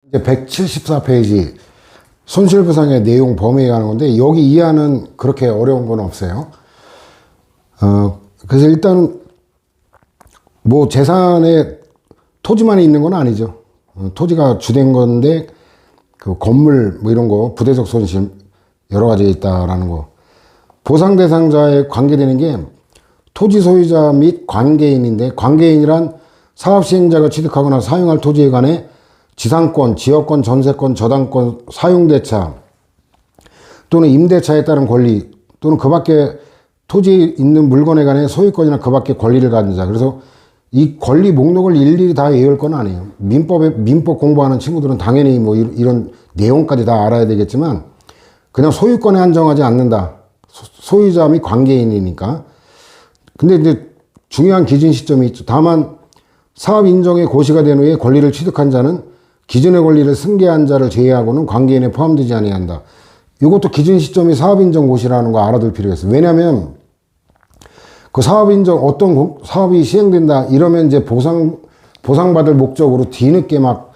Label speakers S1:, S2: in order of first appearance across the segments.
S1: 이제 174페이지 손실보상의 내용 범위에 관한 건데, 여기 이해하는 그렇게 어려운 건 없어요. 그래서 일단 뭐 재산에 토지만 있는 건 아니죠. 토지가 주된 건데 그 건물 뭐 이런 거 부대적 손실 여러 가지 있다라는 거. 보상 대상자에 관계되는 게 토지 소유자 및 관계인인데, 관계인이란 사업 시행자가 취득하거나 사용할 토지에 관해 지상권, 지역권, 전세권, 저당권, 사용대차 또는 임대차에 따른 권리 또는 그 밖에 토지에 있는 물건에 관해 소유권이나 그 밖에 권리를 가진 자. 그래서 이 권리 목록을 일일이 다 외울 건 아니에요. 민법 공부하는 친구들은 당연히 뭐 이런 내용까지 다 알아야 되겠지만, 그냥 소유권에 한정하지 않는다. 소유자 및 관계인이니까. 근데 이제 중요한 기준 시점이 있죠. 다만 사업 인정의 고시가 된 후에 권리를 취득한 자는 기준의 권리를 승계한 자를 제외하고는 관계인에 포함되지 아니한다. 이것도 기준 시점이 사업 인정 고시라는 거 알아둘 필요가 있어요. 왜냐하면 그 사업 인정 어떤 사업이 시행된다 이러면 이제 보상받을 목적으로 뒤늦게 막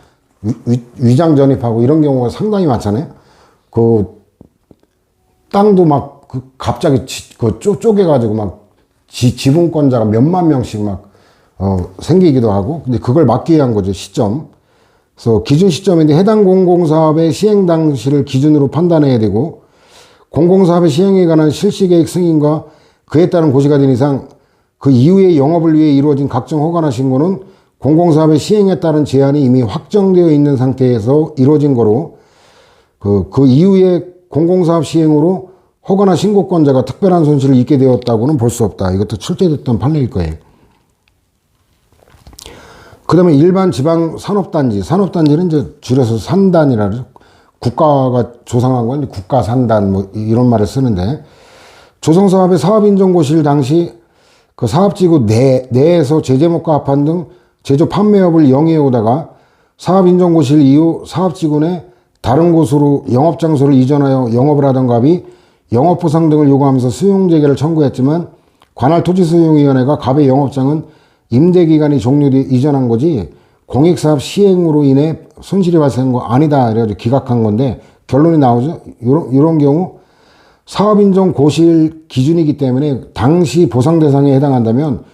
S1: 위장 전입하고 이런 경우가 상당히 많잖아요. 그 땅도 막 그 갑자기 그 쪼개가지고 막 지분권자가 몇만 명씩 막 생기기도 하고. 근데 그걸 막기 위한 거죠, 시점. 그래서 기준 시점인데 해당 공공사업의 시행 당시를 기준으로 판단해야 되고, 공공사업의 시행에 관한 실시계획 승인과 그에 따른 고시가 된 이상 그 이후의 영업을 위해 이루어진 각종 허가나 신고는 공공사업의 시행에 따른 제한이 이미 확정되어 있는 상태에서 이루어진 거로, 그 이후에 공공사업 시행으로 허가나 신고권자가 특별한 손실을 입게 되었다고는 볼 수 없다. 이것도 출제됐던 판례일 거예요. 그 다음에 일반 지방 산업단지. 산업단지는 이제 줄여서 산단이라 그러죠. 국가가 조성한 건 국가산단 뭐 이런 말을 쓰는데, 조성사업의 사업인정고시일 당시 그 사업지구 내에서 제재목과 합한 등 제조 판매업을 영위해 오다가 사업인정고시일 이후 사업지구 내 다른 곳으로 영업장소를 이전하여 영업을 하던 갑이 영업보상 등을 요구하면서 수용재개를 청구했지만 관할 토지수용위원회가 갑의 영업장은 임대기간이 종료돼 이전한 거지 공익사업 시행으로 인해 손실이 발생한 거 아니다 이래가지고 기각한 건데, 결론이 나오죠. 이런 경우 사업인정 고시일 기준이기 때문에 당시 보상 대상에 해당한다면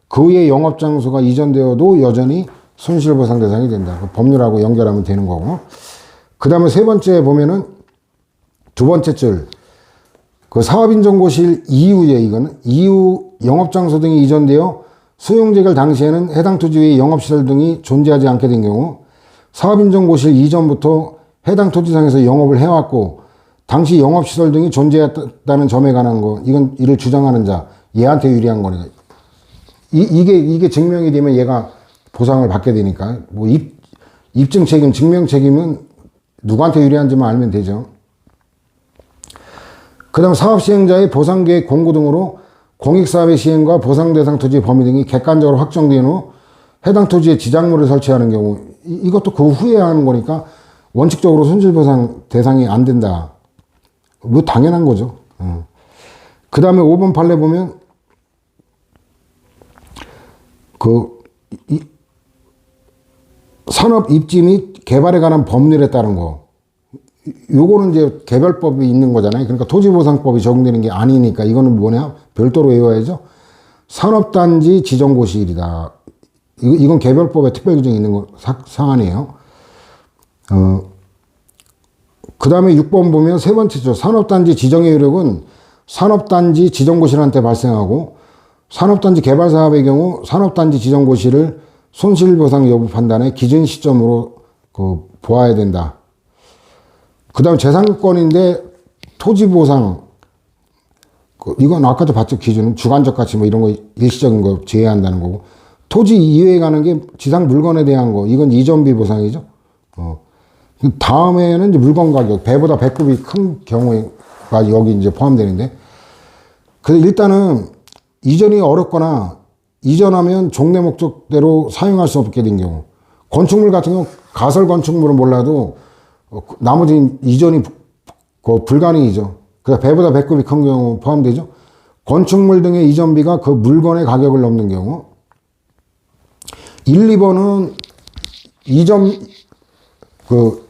S1: 그 후에 영업장소가 이전되어도 여전히 손실보상 대상이 된다. 법률하고 연결하면 되는 거고. 그 다음에 세 번째 보면은 두 번째 줄, 그 사업인정고시일 이후에 이거는 이후 영업장소 등이 이전되어 수용재결 당시에는 해당 토지 위에 영업시설 등이 존재하지 않게 된 경우, 사업인정고시일 이전부터 해당 토지상에서 영업을 해왔고 당시 영업시설 등이 존재했다는 점에 관한 거, 이를 주장하는 자, 얘한테 유리한 거니까. 이게 증명이 되면 얘가 보상을 받게 되니까, 뭐 입증 책임, 증명 책임은 누구한테 유리한지만 알면 되죠. 그 다음 사업시행자의 보상계획 공고 등으로 공익사업의 시행과 보상대상 토지 범위 등이 객관적으로 확정된 후 해당 토지에 지작물을 설치하는 경우, 이것도 그 후에 하는 거니까 원칙적으로 손실보상 대상이 안 된다. 뭐 당연한 거죠. 그 다음에 5번 판례 보면 산업 입지 및 개발에 관한 법률에 따른 거, 요거는 이제 개별법이 있는 거잖아요. 그러니까 토지보상법이 적용되는 게 아니니까 이거는 뭐냐? 별도로 외워야죠. 산업단지 지정고시일이다. 이건 개별법에 특별규정이 있는 거 사안이에요. 그 다음에 6번 보면 세 번째죠. 산업단지 지정의 효력은 산업단지 지정고시를 때 발생하고, 산업단지 개발사업의 경우 산업단지 지정고시를 손실보상 여부 판단의 기준 시점으로 보아야 된다. 그 다음 재산권인데 토지보상, 이건 아까도 봤죠. 기준은 주관적 가치 뭐 이런 거 일시적인 거 제외한다는 거고, 토지 이외에 가는 게 지상 물건에 대한 거, 이건 이전비 보상이죠. 다음에는 이제 물건 가격, 배보다 배급이 큰 경우가 여기 이제 포함되는데, 그래서 일단은 이전이 어렵거나 이전하면 종래 목적대로 사용할 수 없게 된 경우, 건축물 같은 경우 가설 건축물은 몰라도 나머지 이전이 불가능이죠. 그래서 배보다 배급이 큰 경우 포함되죠. 건축물 등의 이전비가 그 물건의 가격을 넘는 경우. 1, 2번은 그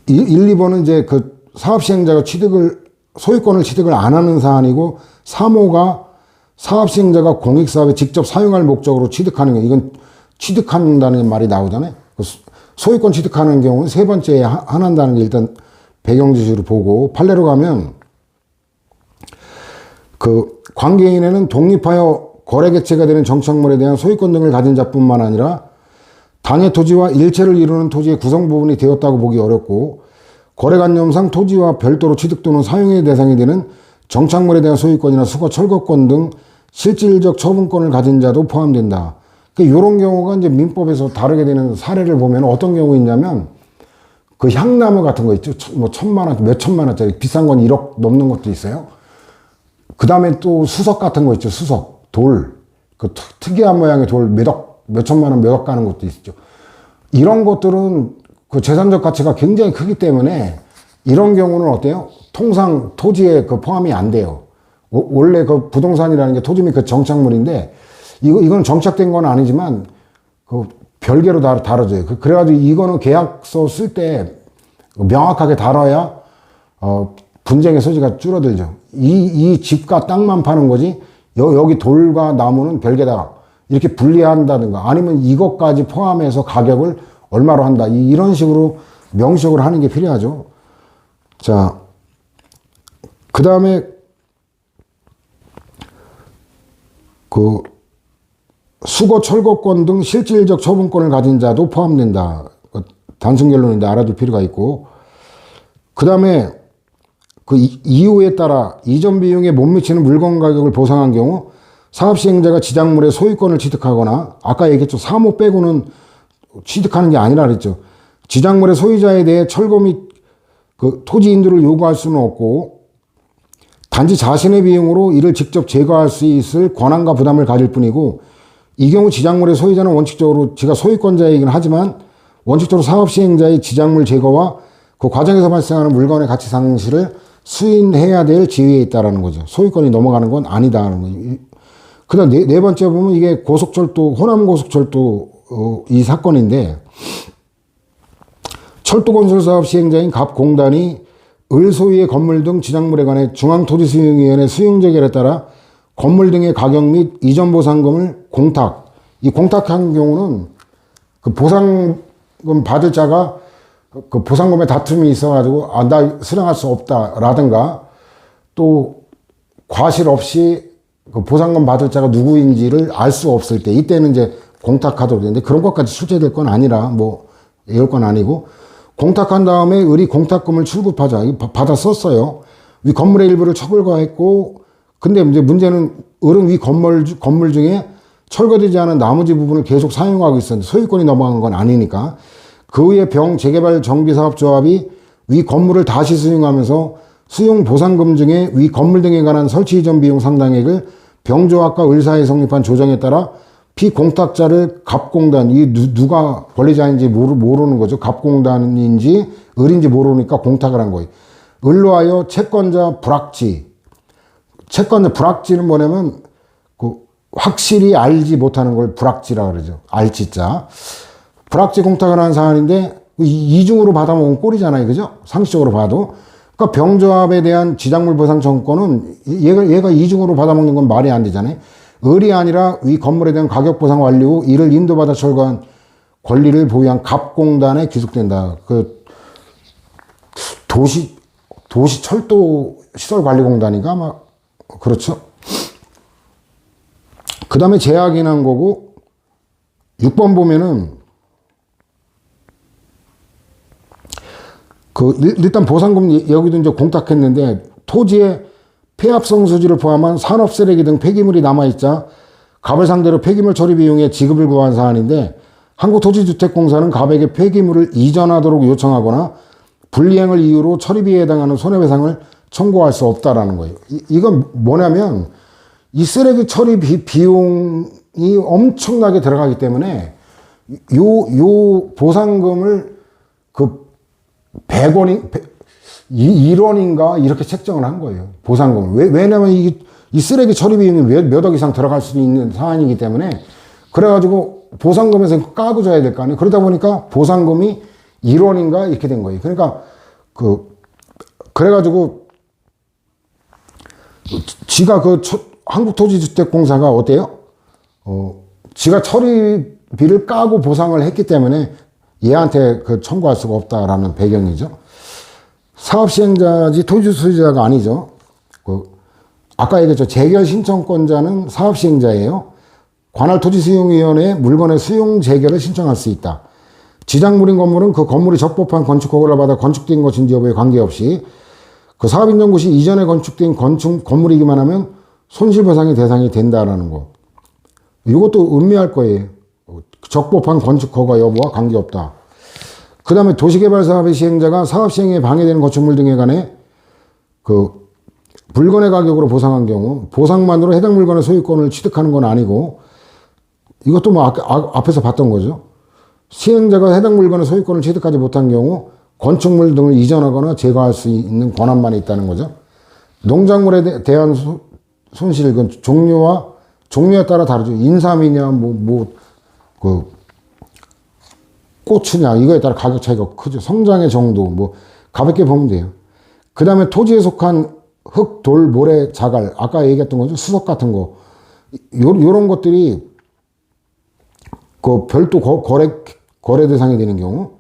S1: 1, 2번은 이제 그 사업시행자가 소유권을 취득을 안 하는 사안이고, 3호가 사업시행자가 공익사업에 직접 사용할 목적으로 취득하는 거. 이건 취득한다는 말이 나오잖아요. 소유권 취득하는 경우는 세 번째에 한한다는 게 일단 배경지시로 보고, 판례로 가면 그 관계인에는 독립하여 거래 객체가 되는 정착물에 대한 소유권 등을 가진 자뿐만 아니라 당해 토지와 일체를 이루는 토지의 구성 부분이 되었다고 보기 어렵고, 거래관념상 토지와 별도로 취득 또는 사용의 대상이 되는 정착물에 대한 소유권이나 수거 철거권 등 실질적 처분권을 가진 자도 포함된다. 그러니까 이런 경우가 이제 민법에서 다르게 되는 사례를 보면 어떤 경우 있냐면, 그 향나무 같은 거 있죠. 뭐 1,000만 원, 몇 천만 원짜리 비싼 건 1억 넘는 것도 있어요. 그 다음에 또 수석 같은 거 있죠. 수석, 돌, 그 특이한 모양의 돌 몇 천만 원, 몇 억 가는 것도 있죠. 이런 것들은 그 재산적 가치가 굉장히 크기 때문에 이런 경우는 어때요? 통상 토지에 그 포함이 안 돼요. 원래 그 부동산이라는 게 토지 및 그 정착물인데, 이건 정착된 건 아니지만 그 별개로 다뤄져요. 그래가지고 이거는 계약서 쓸 때 명확하게 다뤄야 분쟁의 소지가 줄어들죠. 이 집과 땅만 파는 거지, 여기 돌과 나무는 별개다. 이렇게 분리한다든가, 아니면 이것까지 포함해서 가격을 얼마로 한다. 이런 식으로 명시적으로 하는 게 필요하죠. 자, 그 다음에 그 수거 철거권 등 실질적 처분권을 가진 자도 포함된다. 단순 결론인데 알아둘 필요가 있고, 그 다음에 그 이유에 따라 이전 비용에 못 미치는 물건 가격을 보상한 경우 사업시행자가 지작물의 소유권을 취득하거나, 아까 얘기했죠. 3호 빼고는 취득하는 게 아니라 그랬죠. 지작물의 소유자에 대해 철거 및 그 토지 인도를 요구할 수는 없고, 단지 자신의 비용으로 이를 직접 제거할 수 있을 권한과 부담을 가질 뿐이고, 이 경우 지작물의 소유자는 원칙적으로 지가 소유권자이긴 하지만 원칙적으로 사업시행자의 지작물 제거와 그 과정에서 발생하는 물건의 가치 상실을 수인해야 될 지위에 있다는 거죠. 소유권이 넘어가는 건 아니다는 거죠. 그 다음 네 번째 보면 이게 고속철도, 호남고속철도 이 사건인데, 철도건설사업 시행자인 갑공단이 을 소유의 건물 등 지작물에 관해 중앙토지수용위원회 수용재결에 따라 건물 등의 가격 및 이전 보상금을 공탁. 이 공탁한 경우는 그 보상금 받을 자가 그 보상금에 다툼이 있어가지고, 나 수령할 수 없다라든가, 또 과실 없이 그 보상금 받을 자가 누구인지를 알 수 없을 때, 이때는 이제 공탁하도록 되는데, 그런 것까지 출제될 건 아니라, 뭐, 이럴 건 아니고, 공탁한 다음에 을이 공탁금을 출급하자. 이거 받아 썼어요. 위 건물의 일부를 처벌과했고, 근데 이제 문제는 을은 위 건물 중에 철거되지 않은 나머지 부분을 계속 사용하고 있었는데, 소유권이 넘어간 건 아니니까, 그의 재개발 정비사업조합이 위 건물을 다시 수용하면서 수용 보상금 중에 위 건물 등에 관한 설치 이전 비용 상당액을 병조합과 을사에 성립한 조정에 따라 피공탁자를 갑공단, 이 누가 권리자인지 모르는 거죠. 갑공단인지 을인지 모르니까 공탁을 한 거예요. 을로 하여 채권자 불확지. 채권자 불확지는 뭐냐면 그 확실히 알지 못하는 걸 불확지라 그러죠. 알지자. 불확지 공탁을 한 사안인데 이중으로 받아먹은 꼴이잖아요. 그죠? 상식적으로 봐도. 그러니까 병조합에 대한 지작물 보상 청구권은 얘가 이중으로 받아먹는 건 말이 안 되잖아요. 을이 아니라 위 건물에 대한 가격 보상 완료 후 이를 인도받아 철거한 권리를 보유한 갑공단에 귀속된다. 그 도시 철도 시설 관리 공단인가 아마 그렇죠. 그 다음에 제약인한 거고, 6번 보면은 일단 보상금 여기도 이제 공탁했는데, 토지에 폐합성 수지를 포함한 산업 쓰레기 등 폐기물이 남아있자 갑을 상대로 폐기물 처리 비용에 지급을 구한 사안인데, 한국토지주택공사는 갑에게 폐기물을 이전하도록 요청하거나 불이행을 이유로 처리비에 해당하는 손해배상을 청구할 수 없다라는 거예요. 이건 뭐냐면 이 쓰레기 처리 비용이 엄청나게 들어가기 때문에 요 보상금을 그 1원인가 이렇게 책정을 한 거예요. 보상금을. 왜냐면 이 쓰레기 처리 비용이 몇 억 이상 들어갈 수 있는 사안이기 때문에, 그래가지고 보상금에서 까고 줘야 될 거 아니에요. 그러다 보니까 보상금이 1원인가 이렇게 된 거예요. 그러니까 그래가지고 지가 한국토지주택공사가 어때요? 지가 처리비를 까고 보상을 했기 때문에 얘한테 청구할 수가 없다라는 배경이죠. 사업시행자지 토지소유자가 아니죠. 아까 얘기했죠. 재결 신청권자는 사업시행자예요. 관할 토지수용위원회에 물건의 수용 재결을 신청할 수 있다. 지장물인 건물은 그 건물이 적법한 건축 허가를 받아 건축된 것인지 여부에 관계없이 그 사업인정구 시 이전에 건축된 건물이기만 하면 손실보상의 대상이 된다라는 거. 이것도 음미할 거예요. 적법한 건축 허가 여부와 관계없다. 그 다음에 도시개발사업의 시행자가 사업 시행에 방해되는 건축물 등에 관해 물건의 가격으로 보상한 경우 보상만으로 해당 물건의 소유권을 취득하는 건 아니고, 이것도 뭐 앞에서 봤던 거죠. 시행자가 해당 물건의 소유권을 취득하지 못한 경우 건축물 등을 이전하거나 제거할 수 있는 권한만 있다는 거죠. 농작물에 대한 손실, 그 종류에 따라 다르죠. 인삼이냐, 고추냐, 이거에 따라 가격 차이가 크죠. 성장의 정도, 가볍게 보면 돼요. 그 다음에 토지에 속한 흙, 돌, 모래, 자갈, 아까 얘기했던 거죠. 수석 같은 거. 요런 것들이 별도 거래 대상이 되는 경우.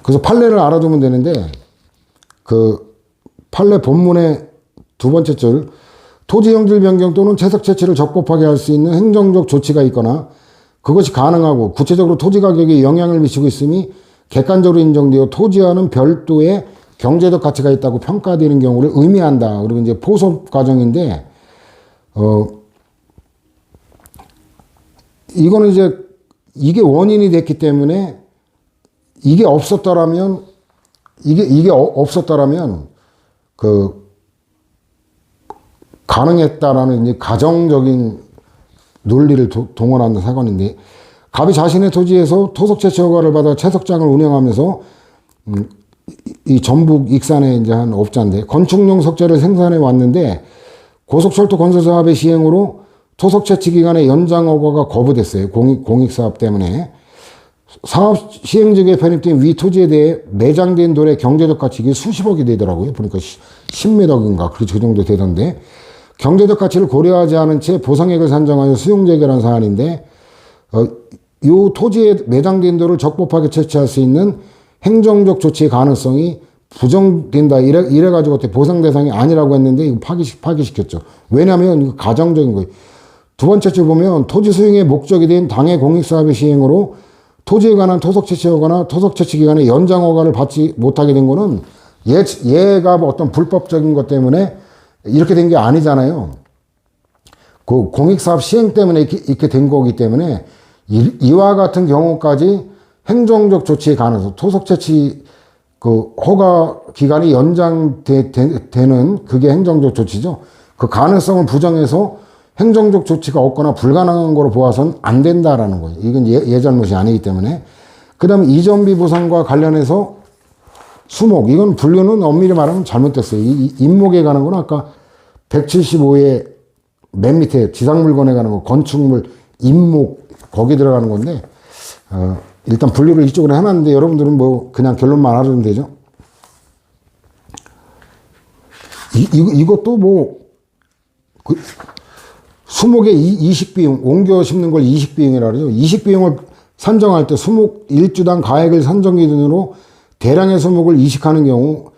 S1: 그래서 판례를 알아두면 되는데, 판례 본문의 두 번째 줄, 토지 형질 변경 또는 채석 채취를 적법하게 할 수 있는 행정적 조치가 있거나 그것이 가능하고 구체적으로 토지 가격에 영향을 미치고 있음이 객관적으로 인정되어 토지와는 별도의 경제적 가치가 있다고 평가되는 경우를 의미한다. 그리고 이제 포섭 과정인데, 이거는 이제 이게 원인이 됐기 때문에 이게 없었더라면 가능했다라는 이제 가정적인 논리를 동원하는 사건인데, 갑이 자신의 토지에서 토속 채취 허가를 받아 채석장을 운영하면서 이 전북 익산에 이제 한 업자인데 건축용 석재를 생산해 왔는데 고속철도 건설 사업의 시행으로 토속 채취 기간의 연장 허가가 거부됐어요. 공익사업 때문에. 사업 시행직에 편입된 위 토지에 대해 매장된 돌의 경제적 가치가 수십억이 되더라고요. 보니까 10몇억인가 그 정도 되던데, 경제적 가치를 고려하지 않은 채 보상액을 산정하여 수용 재결한 사안인데, 이 토지에 매장된 돌을 적법하게 채취할 수 있는 행정적 조치의 가능성이 부정된다. 이래가지고 보상 대상이 아니라고 했는데 이거 파기시켰죠. 왜냐하면 이거 가정적인 거예요. 두 번째 줄 보면 토지 수용의 목적이 된 당해 공익사업의 시행으로 토지에 관한 토속 채취하거나 토속 채취 기간에 연장 허가를 받지 못하게 된 거는 얘가 어떤 불법적인 것 때문에 이렇게 된 게 아니잖아요. 그 공익사업 시행 때문에 이렇게 된 거기 때문에 이와 같은 경우까지 행정적 조치의 가능성, 토속 채취 허가 기간이 연장되는 그게 행정적 조치죠. 그 가능성을 부정해서 행정적 조치가 없거나 불가능한 거로 보아서는 안 된다라는 거예요. 이건 얘 잘못이 아니기 때문에. 그 다음에 이전비 보상과 관련해서 수목, 이건 분류는 엄밀히 말하면 잘못됐어요. 이 임목에 가는 건 아까 175의 맨 밑에 지상물건에 가는 거, 건축물, 임목, 거기 들어가는 건데, 일단 분류를 이쪽으로 해놨는데 여러분들은 그냥 결론만 알아두면 되죠. 이것도 수목의 이식비용, 옮겨 심는 걸 이식비용이라 그러죠. 이식비용을 산정할 때 수목 1주당 가액을 산정 기준으로 대량의 수목을 이식하는 경우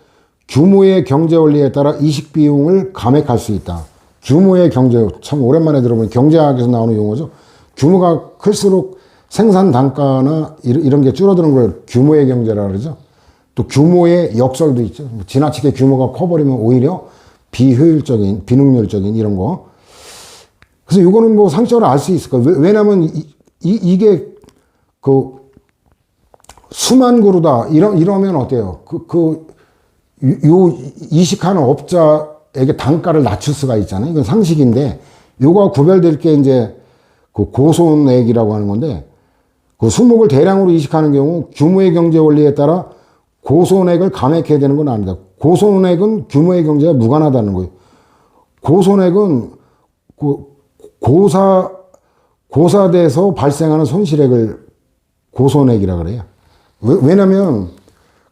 S1: 규모의 경제원리에 따라 이식비용을 감액할 수 있다. 규모의 경제, 참 오랜만에 들어보니 경제학에서 나오는 용어죠. 규모가 클수록 생산 단가나 이런 게 줄어드는 걸 규모의 경제라 그러죠. 또 규모의 역설도 있죠. 지나치게 규모가 커버리면 오히려 비효율적인, 비능률적인 이런 거. 그래서 이거는 상식적으로 알 수 있을 거예요. 왜냐면 이게 수만 그루다 이러면 어때요? 이식하는 업자에게 단가를 낮출 수가 있잖아요. 이건 상식인데, 요거와 구별될 게 이제 고손액이라고 하는 건데, 수목을 대량으로 이식하는 경우 규모의 경제 원리에 따라 고손액을 감액해야 되는 건 아닙니다. 고손액은 규모의 경제와 무관하다는 거예요. 고손액은 고사돼서 발생하는 손실액을 고손액이라 그래요. 왜냐면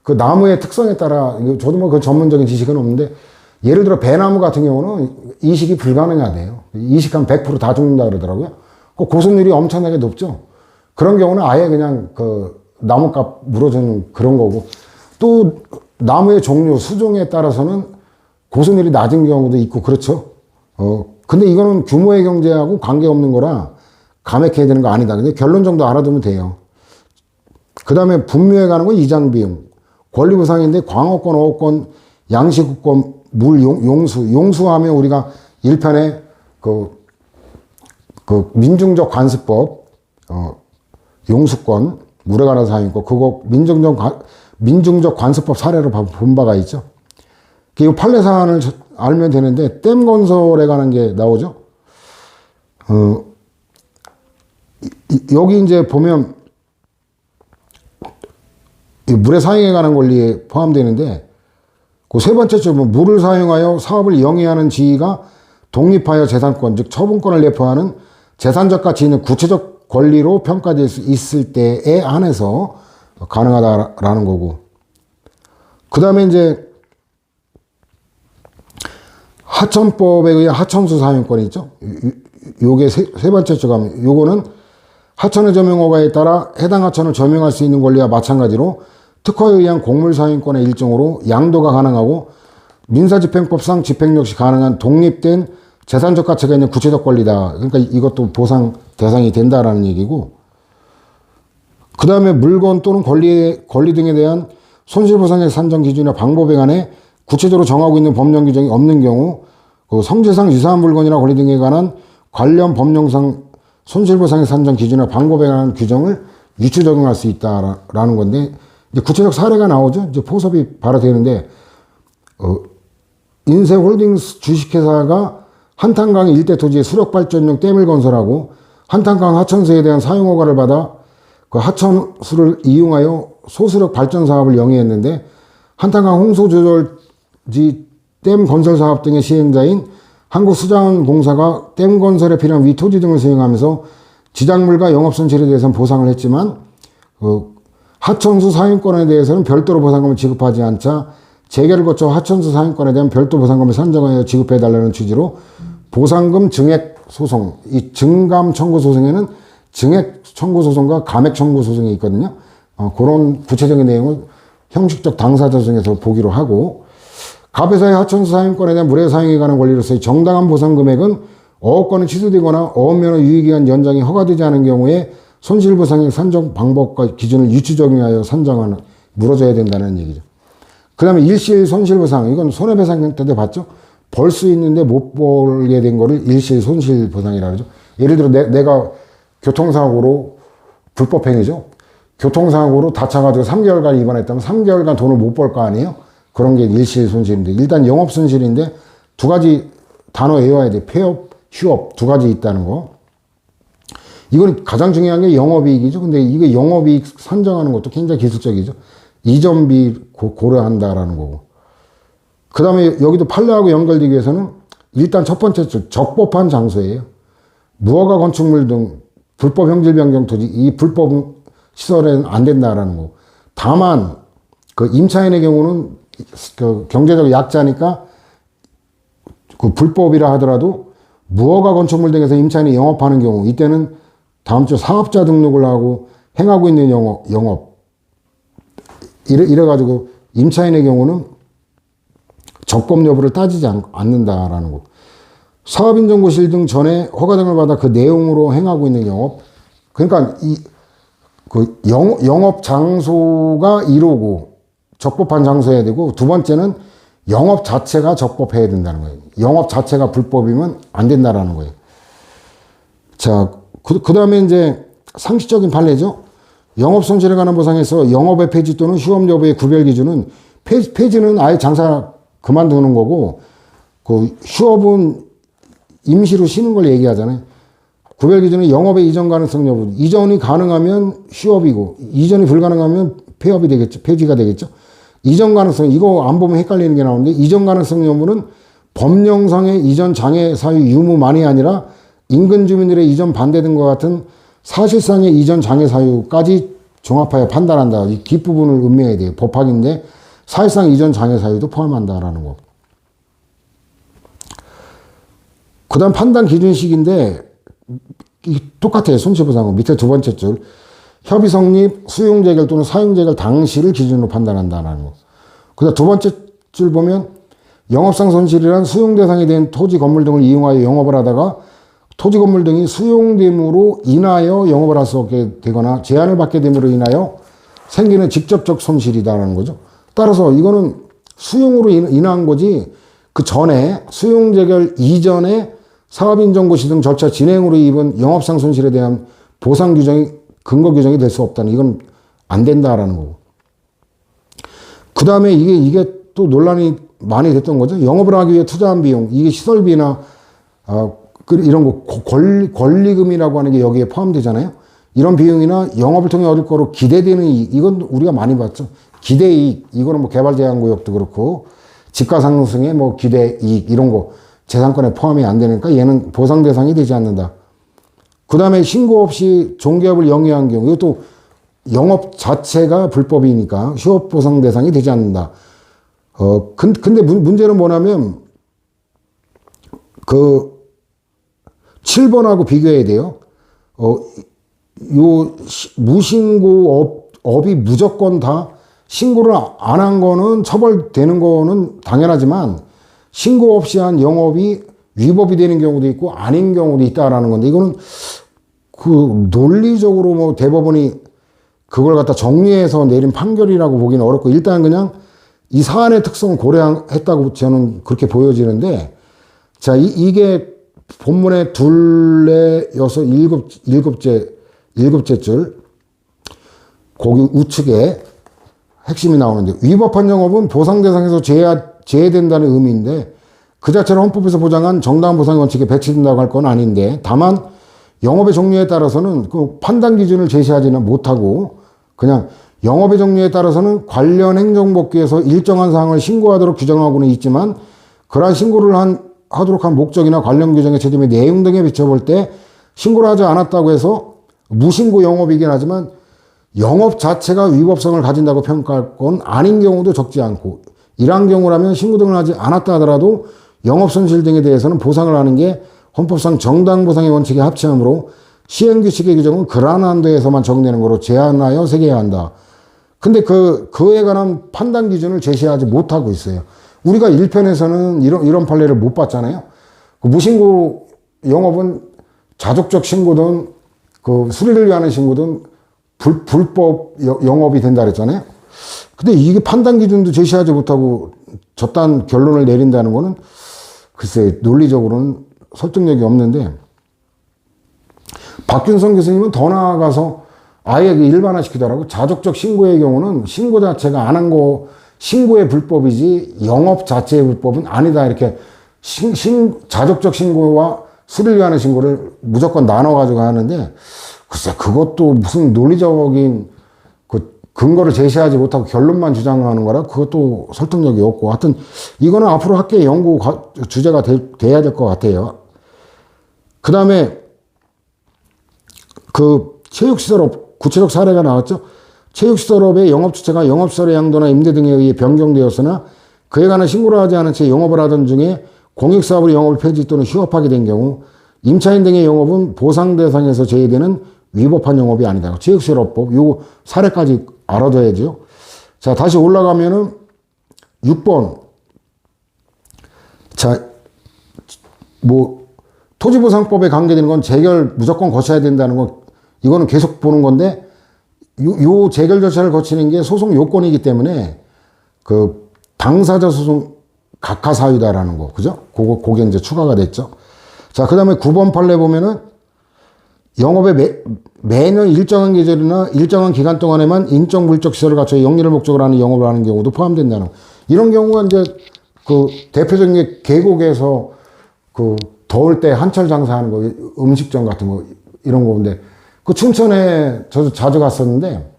S1: 그 나무의 특성에 따라, 저도 뭐 그 전문적인 지식은 없는데, 예를 들어 배나무 같은 경우는 이식이 불가능하대요. 이식하면 100%다 죽는다 그러더라고요. 그 고손율이 엄청나게 높죠. 그런 경우는 아예 그냥 그 나무값 물어주는 그런 거고, 또 나무의 종류, 수종에 따라서는 고손율이 낮은 경우도 있고 그렇죠. 근데 이거는 규모의 경제하고 관계없는 거라 감액해야 되는 거 아니다. 근데 결론 정도 알아두면 돼요. 그 다음에 분묘에 가는 건 이장 비용. 권리부상인데 광어권, 어업권, 양식권, 물, 용수하면 우리가 1편에 그 민중적 관습법, 용수권, 물에 관한 사항이고, 그거 민중적 관습법 사례로 본 바가 있죠. 이 판례 사안을 알면 되는데, 댐 건설에 관한 게 나오죠. 여기 이제 보면, 이 물의 사용에 관한 권리에 포함되는데, 그 세 번째 점은 물을 사용하여 사업을 영위하는 지위가 독립하여 재산권, 즉 처분권을 내포하는 재산적 가치 있는 구체적 권리로 평가될 수 있을 때에 한해서 가능하다라는 거고. 그 다음에 이제 하천법에 의해 하천수 사용권이 있죠. 요게 세 번째 조감. 요거는 하천의 점용허가에 따라 해당 하천을 점용할 수 있는 권리와 마찬가지로 특허에 의한 곡물 사용권의 일종으로 양도가 가능하고 민사집행법상 집행 역시 가능한 독립된 재산적 가치가 있는 구체적 권리다. 그러니까 이것도 보상 대상이 된다라는 얘기고, 그 다음에 물건 또는 권리 등에 대한 손실보상의 산정 기준이나 방법에 관해 구체적으로 정하고 있는 법령 규정이 없는 경우 그 성질상 유사한 물건이나 권리 등에 관한 관련 법령상 손실보상의 산정 기준이나 방법에 관한 규정을 유추 적용할 수 있다라는 건데, 이제 구체적 사례가 나오죠. 이제 포섭이 바로 되는데, 인세홀딩스 주식회사가 한탄강 일대 토지에 수력발전용 댐을 건설하고 한탄강 하천수에 대한 사용허가를 받아 그 하천수를 이용하여 소수력 발전 사업을 영위했는데, 한탄강 홍수조절지 댐 건설 사업 등의 시행자인 한국수자원공사가 댐 건설에 필요한 위 토지 등을 사용하면서 지작물과 영업손실에 대해서는 보상을 했지만, 하천수 사용권에 대해서는 별도로 보상금을 지급하지 않자 재개를 거쳐 하천수 사용권에 대한 별도 보상금을 산정하여 지급해달라는 취지로 보상금 증액 소송, 이 증감 청구 소송에는 증액 청구 소송과 감액 청구 소송이 있거든요. 그런 구체적인 내용을 형식적 당사자 중에서 보기로 하고, 갑회사의 하천수 사용권에 대한 물의 사용에 관한 권리로서의 정당한 보상 금액은 어업권이 취소되거나 어업면허 유예기간 연장이 허가되지 않은 경우에 손실보상의 산정 방법과 기준을 유추 적용하여 산정하는, 물어줘야 된다는 얘기죠. 그 다음에 일시 손실보상, 이건 손해배상 때도 봤죠? 벌 수 있는데 못 벌게 된 거를 일시 손실보상이라고 그러죠. 예를 들어 내가 교통사고로, 불법행위죠. 교통사고로 다쳐가지고 3개월간 입원했다면 3개월간 돈을 못 벌 거 아니에요? 그런 게 일시 손실인데, 일단 영업손실인데 두 가지 단어 외워야 돼. 폐업, 휴업 두 가지 있다는 거. 이건 가장 중요한 게 영업이익이죠. 근데 이게 영업이익 산정하는 것도 굉장히 기술적이죠. 이전비 고려한다라는 거고. 그 다음에 여기도 판례하고 연결되기 위해서는 일단 첫 번째 적법한 장소예요. 무허가 건축물 등 불법 형질 변경 토지, 이 불법 시설에는 안 된다라는 거고. 다만 그 임차인의 경우는 그 경제적 약자니까 그 불법이라 하더라도 무허가 건축물 등에서 임차인이 영업하는 경우, 이때는 다음 주 사업자 등록을 하고 행하고 있는 영업. 이래가지고 임차인의 경우는 적법 여부를 따지지 않는다라는 거. 사업인정고실 등 전에 허가 등을 받아 그 내용으로 행하고 있는 영업. 그러니까 영업 장소가 1호고 적법한 장소여야 되고, 두 번째는 영업 자체가 적법해야 된다는 거예요. 영업 자체가 불법이면 안 된다라는 거예요. 자, 그 다음에 이제 상식적인 판례죠. 영업 손실에 관한 보상에서 영업의 폐지 또는 휴업 여부의 구별 기준은 폐지는 아예 장사 그만두는 거고, 그 휴업은 임시로 쉬는 걸 얘기하잖아요. 구별 기준은 영업의 이전 가능성 여부. 이전이 가능하면 휴업이고, 이전이 불가능하면 폐업이 되겠죠. 폐지가 되겠죠. 이전 가능성, 이거 안 보면 헷갈리는 게 나오는데, 이전 가능성 여부는 법령상의 이전 장애 사유 유무만이 아니라 인근 주민들의 이전 반대 등과 같은 사실상의 이전 장애 사유까지 종합하여 판단한다. 이 뒷부분을 음미해야 돼요. 법학인데 사실상 이전 장애 사유도 포함한다라는 거. 그 다음 판단 기준식인데 똑같아요. 손실보상은 밑에 두 번째 줄. 협의 성립, 수용 재결 또는 사용 재결 당시를 기준으로 판단한다는 거. 그 다음 두 번째 줄 보면 영업상 손실이란 수용 대상이 된 토지 건물 등을 이용하여 영업을 하다가 토지 건물 등이 수용됨으로 인하여 영업을 할 수 없게 되거나 제한을 받게 됨으로 인하여 생기는 직접적 손실이다라는 거죠. 따라서 이거는 수용으로 인한 거지 그 전에 수용 재결 이전에 사업인정고시 등 절차 진행으로 입은 영업상 손실에 대한 보상 규정이 근거 규정이 될 수 없다는 이건 안 된다라는 거고. 그 다음에 이게 또 논란이 많이 됐던 거죠. 영업을 하기 위해 투자한 비용, 이게 시설비나 이런 거 권리금이라고 하는 게 여기에 포함되잖아요. 이런 비용이나 영업을 통해 얻을 거로 기대되는 이익, 이건 우리가 많이 봤죠. 기대이익, 이거는 뭐 개발제한구역도 그렇고 집가상승의 뭐 기대이익 이런 거 재산권에 포함이 안 되니까 얘는 보상 대상이 되지 않는다. 그 다음에 신고 없이 종기업을 영위한 경우, 이것도 영업 자체가 불법이니까 휴업 보상 대상이 되지 않는다. 근데 문제는 뭐냐면, 7번하고 비교해야 돼요. 무신고 업이 무조건 다 신고를 안 한 거는 처벌되는 거는 당연하지만, 신고 없이 한 영업이 위법이 되는 경우도 있고, 아닌 경우도 있다라는 건데, 이거는 논리적으로 뭐 대법원이 그걸 갖다 정리해서 내린 판결이라고 보기는 어렵고, 일단 그냥 이 사안의 특성을 고려했다고 저는 그렇게 보여지는데, 자, 이게 본문의 둘레, 여섯, 일곱째 줄, 거기 우측에 핵심이 나오는데, 위법한 영업은 보상 대상에서 제외된다는 의미인데, 그 자체로 헌법에서 보장한 정당한 보상의 원칙에 배치된다고 할 건 아닌데, 다만 영업의 종류에 따라서는 그 판단 기준을 제시하지는 못하고 그냥 영업의 종류에 따라서는 관련 행정법규에서 일정한 사항을 신고하도록 규정하고는 있지만 그러한 신고를 하도록 한 목적이나 관련 규정의 제정의 내용 등에 비춰볼 때 신고를 하지 않았다고 해서 무신고 영업이긴 하지만 영업 자체가 위법성을 가진다고 평가할 건 아닌 경우도 적지 않고, 이러한 경우라면 신고 등을 하지 않았다 하더라도 영업손실 등에 대해서는 보상을 하는 게 헌법상 정당보상의 원칙에 합치하므로 시행규칙의 규정은 그러한 한도에서만 적용되는 거로 제한하여 새겨야 한다. 근데 그에 관한 판단 기준을 제시하지 못하고 있어요. 우리가 1편에서는 이런 판례를 못 봤잖아요. 무신고 영업은 자족적 신고든 수리를 위한 신고든 불법 영업이 된다 그랬잖아요. 근데 이게 판단 기준도 제시하지 못하고 저딴 결론을 내린다는 거는 글쎄 논리적으로는 설득력이 없는데, 박균성 교수님은 더 나아가서 아예 일반화시키더라고. 자족적 신고의 경우는 신고 자체가 안 한 거, 신고의 불법이지 영업 자체의 불법은 아니다. 이렇게 자족적 신고와 수리를 위한 신고를 무조건 나눠가지고 하는데, 글쎄 그것도 무슨 논리적인 근거를 제시하지 못하고 결론만 주장하는 거라 그것도 설득력이 없고, 하여튼 이거는 앞으로 학계 연구 주제가 돼야 될 것 같아요. 그 다음에 체육시설업 구체적 사례가 나왔죠. 체육시설업의 영업주체가 영업시설의 양도나 임대 등에 의해 변경되었으나 그에 관한 신고를 하지 않은 채 영업을 하던 중에 공익사업으로 영업을 폐지 또는 휴업하게 된 경우 임차인 등의 영업은 보상 대상에서 제외되는 위법한 영업이 아니다. 체육시설업법 요거 사례까지 알아둬야죠. 자, 다시 올라가면은 6번. 자, 토지보상법에 관계되는 건 재결 무조건 거쳐야 된다는 거, 이거는 계속 보는 건데, 요 재결 절차를 거치는 게 소송 요건이기 때문에, 당사자 소송 각하사유다라는 거, 그죠? 그게 이제 추가가 됐죠. 자, 그 다음에 9번 판례 보면은, 영업에 매년 일정한 계절이나 일정한 기간 동안에만 인적 물적 시설을 갖춰 영리를 목적으로 하는 영업을 하는 경우도 포함된다는 거. 이런 경우가 이제 대표적인 게 계곡에서 더울 때 한철 장사하는 거, 음식점 같은 거, 이런 거인데, 춘천에 저도 자주 갔었는데,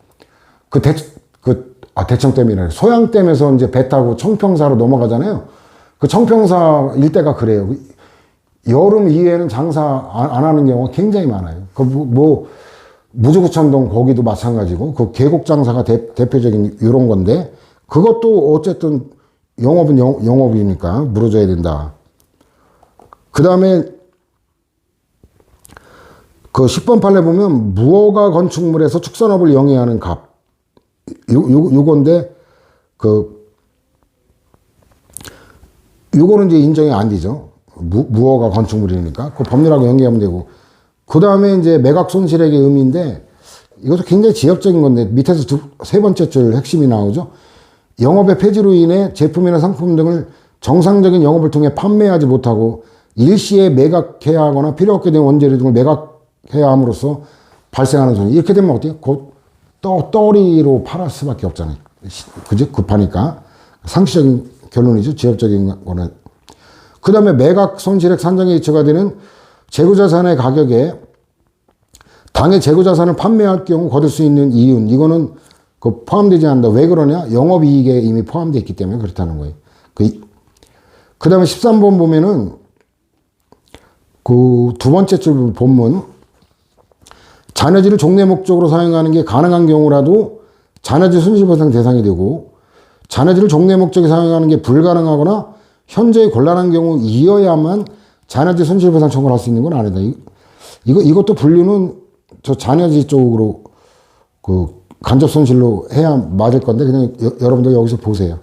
S1: 대청댐이라, 소양댐에서 이제 배 타고 청평사로 넘어가잖아요. 청평사 일대가 그래요. 여름 이후에는 장사 안 하는 경우가 굉장히 많아요. 무주구천동 거기도 마찬가지고, 그 계곡 장사가 대표적인 이런 건데, 그것도 어쨌든 영업은 영업이니까 물어줘야 된다. 그 다음에 그 10번 판례 보면 무허가 건축물에서 축산업을 영위하는 갑. 요건데, 요거는 이제 인정이 안 되죠. 무허가 건축물이니까. 그 법률하고 연계하면 되고. 그 다음에 이제 매각 손실액의 의미인데, 이것도 굉장히 지엽적인 건데, 밑에서 세 번째 줄 핵심이 나오죠. 영업의 폐지로 인해 제품이나 상품 등을 정상적인 영업을 통해 판매하지 못하고, 일시에 매각해야 하거나 필요 없게 된 원재료 등을 매각해야 함으로써 발생하는 손실. 이렇게 되면 어때요? 곧 떠리로 팔을 수밖에 없잖아요. 그죠? 급하니까. 상식적인 결론이죠. 지엽적인 거는. 그 다음에 매각 손실액 산정에 이처가 되는 재고자산의 가격에 당해 재고자산을 판매할 경우 거둘 수 있는 이윤. 이거는 포함되지 않는다. 왜 그러냐? 영업이익에 이미 포함되어 있기 때문에 그렇다는 거예요. 그 다음에 13번 보면은 그 두 번째 줄 본문. 잔여지를 종래 목적으로 사용하는 게 가능한 경우라도 잔여지 손실보상 대상이 되고, 잔여지를 종래 목적에 사용하는 게 불가능하거나 현저히 곤란한 경우이어야만 잔여지 손실보상 청구를 할 수 있는 건 아니다. 이것도 분류는 저 잔여지 쪽으로 간접 손실로 해야 맞을 건데, 그냥 여러분들 여기서 보세요.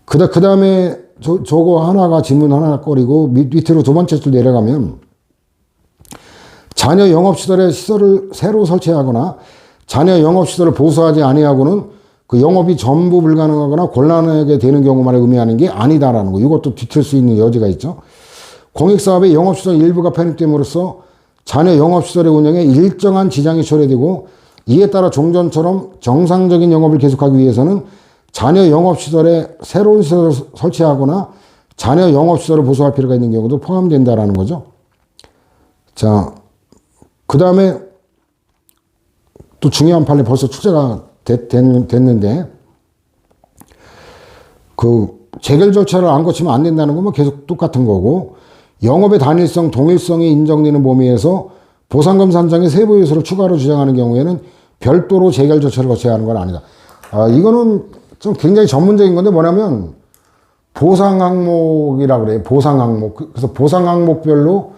S1: 그 다음에 저거 하나가 질문 하나 꺼리고, 밑으로 두 번째 줄 내려가면, 잔여 영업시설에 시설을 새로 설치하거나 잔여 영업시설을 보수하지 아니하고는 그 영업이 전부 불가능하거나 곤란하게 되는 경우만을 의미하는 게 아니다라는 거. 이것도 뒤틀 수 있는 여지가 있죠. 공익사업의 영업시설 일부가 편입됨으로써 잔여 영업시설의 운영에 일정한 지장이 초래되고, 이에 따라 종전처럼 정상적인 영업을 계속하기 위해서는 잔여 영업시설에 새로운 시설을 설치하거나 잔여 영업시설을 보수할 필요가 있는 경우도 포함된다라는 거죠. 자, 그 다음에 또 중요한 판례 벌써 출제가 됐는데, 재결 절차를 안 거치면 안 된다는 건 계속 똑같은 거고, 영업의 단일성, 동일성이 인정되는 범위에서 보상금 산정의 세부 요소를 추가로 주장하는 경우에는 별도로 재결 절차를 거쳐야 하는 건 아니다. 이거는 좀 굉장히 전문적인 건데, 뭐냐면 보상 항목이라고 그래요. 보상 항목. 그래서 보상 항목별로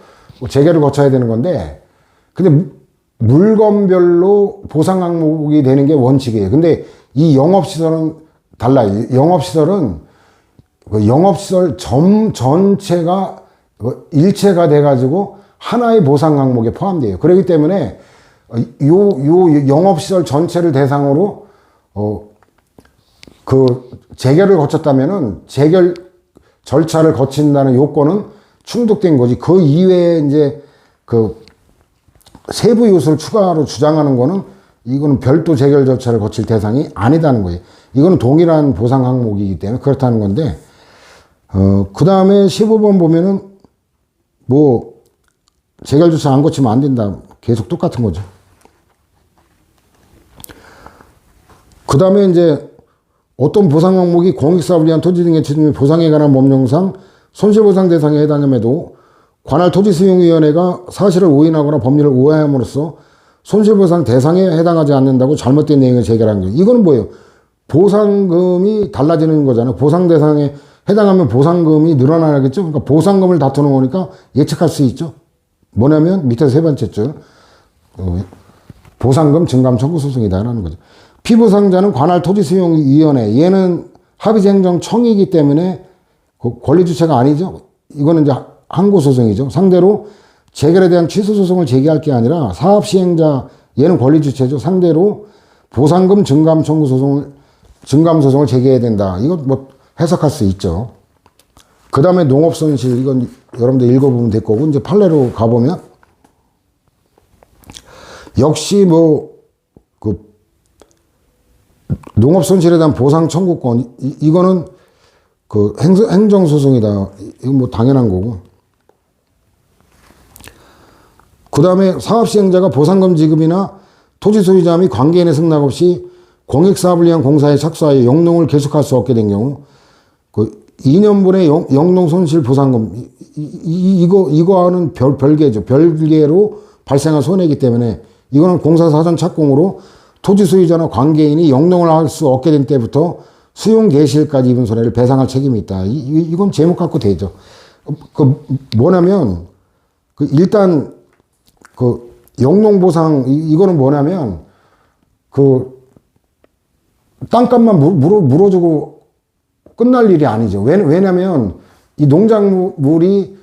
S1: 재결을 거쳐야 되는 건데, 근데 물건별로 보상 항목이 되는 게 원칙이에요. 근데 이 영업시설은 달라요. 영업시설은 영업시설 전체가 일체가 돼가지고 하나의 보상 항목에 포함돼요. 그렇기 때문에 요 영업시설 전체를 대상으로 재결을 거쳤다면은 재결 절차를 거친다는 요건은 충족된 거지. 그 이외에 이제 세부 요소를 추가로 주장하는 거는 이거는 별도 재결 절차를 거칠 대상이 아니다는 거예요. 이거는 동일한 보상 항목이기 때문에 그렇다는 건데, 그 다음에 15번 보면은 재결 절차 안 거치면 안 된다. 계속 똑같은 거죠. 그 다음에 이제 어떤 보상 항목이 공익사업을 위한 토지 등의 지분 보상에 관한 법령상 손실보상 대상에 해당함에도 관할 토지수용위원회가 사실을 오인하거나 법률을 오해함으로써 손실보상 대상에 해당하지 않는다고 잘못된 내용을 제기한 거예요. 이거는 뭐예요? 보상금이 달라지는 거잖아요. 보상 대상에 해당하면 보상금이 늘어나겠죠. 그러니까 보상금을 다투는 거니까 예측할 수 있죠. 뭐냐면 밑에 세 번째 줄 보상금 증감 청구 소송이다라는 거죠. 피보상자는 관할 토지수용위원회, 얘는 합의행정청이기 때문에 권리 주체가 아니죠. 이거는 이제 항고소송이죠. 상대로 재결에 대한 취소소송을 제기할 게 아니라 사업시행자, 얘는 권리주체죠. 상대로 보상금 증감 청구소송을, 증감소송을 제기해야 된다. 이거 해석할 수 있죠. 그 다음에 농업손실, 이건 여러분들 읽어보면 될 거고, 이제 판례로 가보면, 역시 농업손실에 대한 보상 청구권, 이거는 행정소송이다. 이건 당연한 거고. 그 다음에 사업시행자가 보상금 지급이나 토지 소유자 및 관계인의 승낙 없이 공익사업을 위한 공사에 착수하여 영농을 계속할 수 없게 된 경우, 2년분의 영농 손실 보상금, 이거와는 별개죠. 별개로 발생한 손해이기 때문에 이거는 공사 사전 착공으로 토지 소유자나 관계인이 영농을 할 수 없게 된 때부터 수용 개시일까지 입은 손해를 배상할 책임이 있다. 이건 제목 갖고 되죠. 뭐냐면, 일단, 영농 보상, 이거는 뭐냐면, 땅값만 물어주고 끝날 일이 아니죠. 왜냐면, 이 농작물이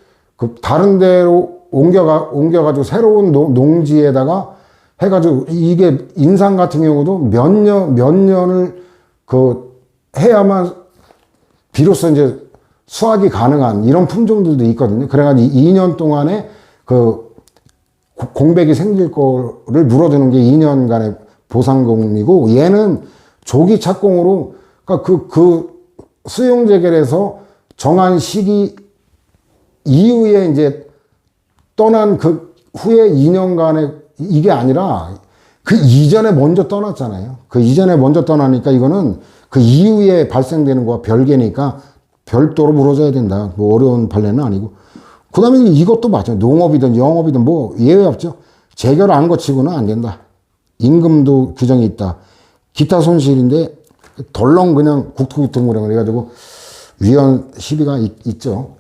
S1: 다른 데로 옮겨가지고 새로운 농지에다가 해가지고 이게 인삼 같은 경우도 몇 년을 해야만 비로소 이제 수확이 가능한 이런 품종들도 있거든요. 그래가지고 2년 동안에 공백이 생길 거를 물어주는 게 2년간의 보상금이고, 얘는 조기 착공으로 그러니까 수용 재개해서 정한 시기 이후에 이제 떠난 후에 2년간의 이게 아니라 이전에 먼저 떠났잖아요. 이전에 먼저 떠나니까 이거는 이후에 발생되는 거와 별개니까 별도로 물어줘야 된다. 뭐 어려운 판례는 아니고. 그 다음에 이것도 맞아요. 농업이든 영업이든 뭐 예외 없죠. 재결 안 거치고는 안 된다. 임금도 규정이 있다. 기타 손실인데 덜렁 그냥 국토교통부랑 그래가지고 위헌 시비가 있죠.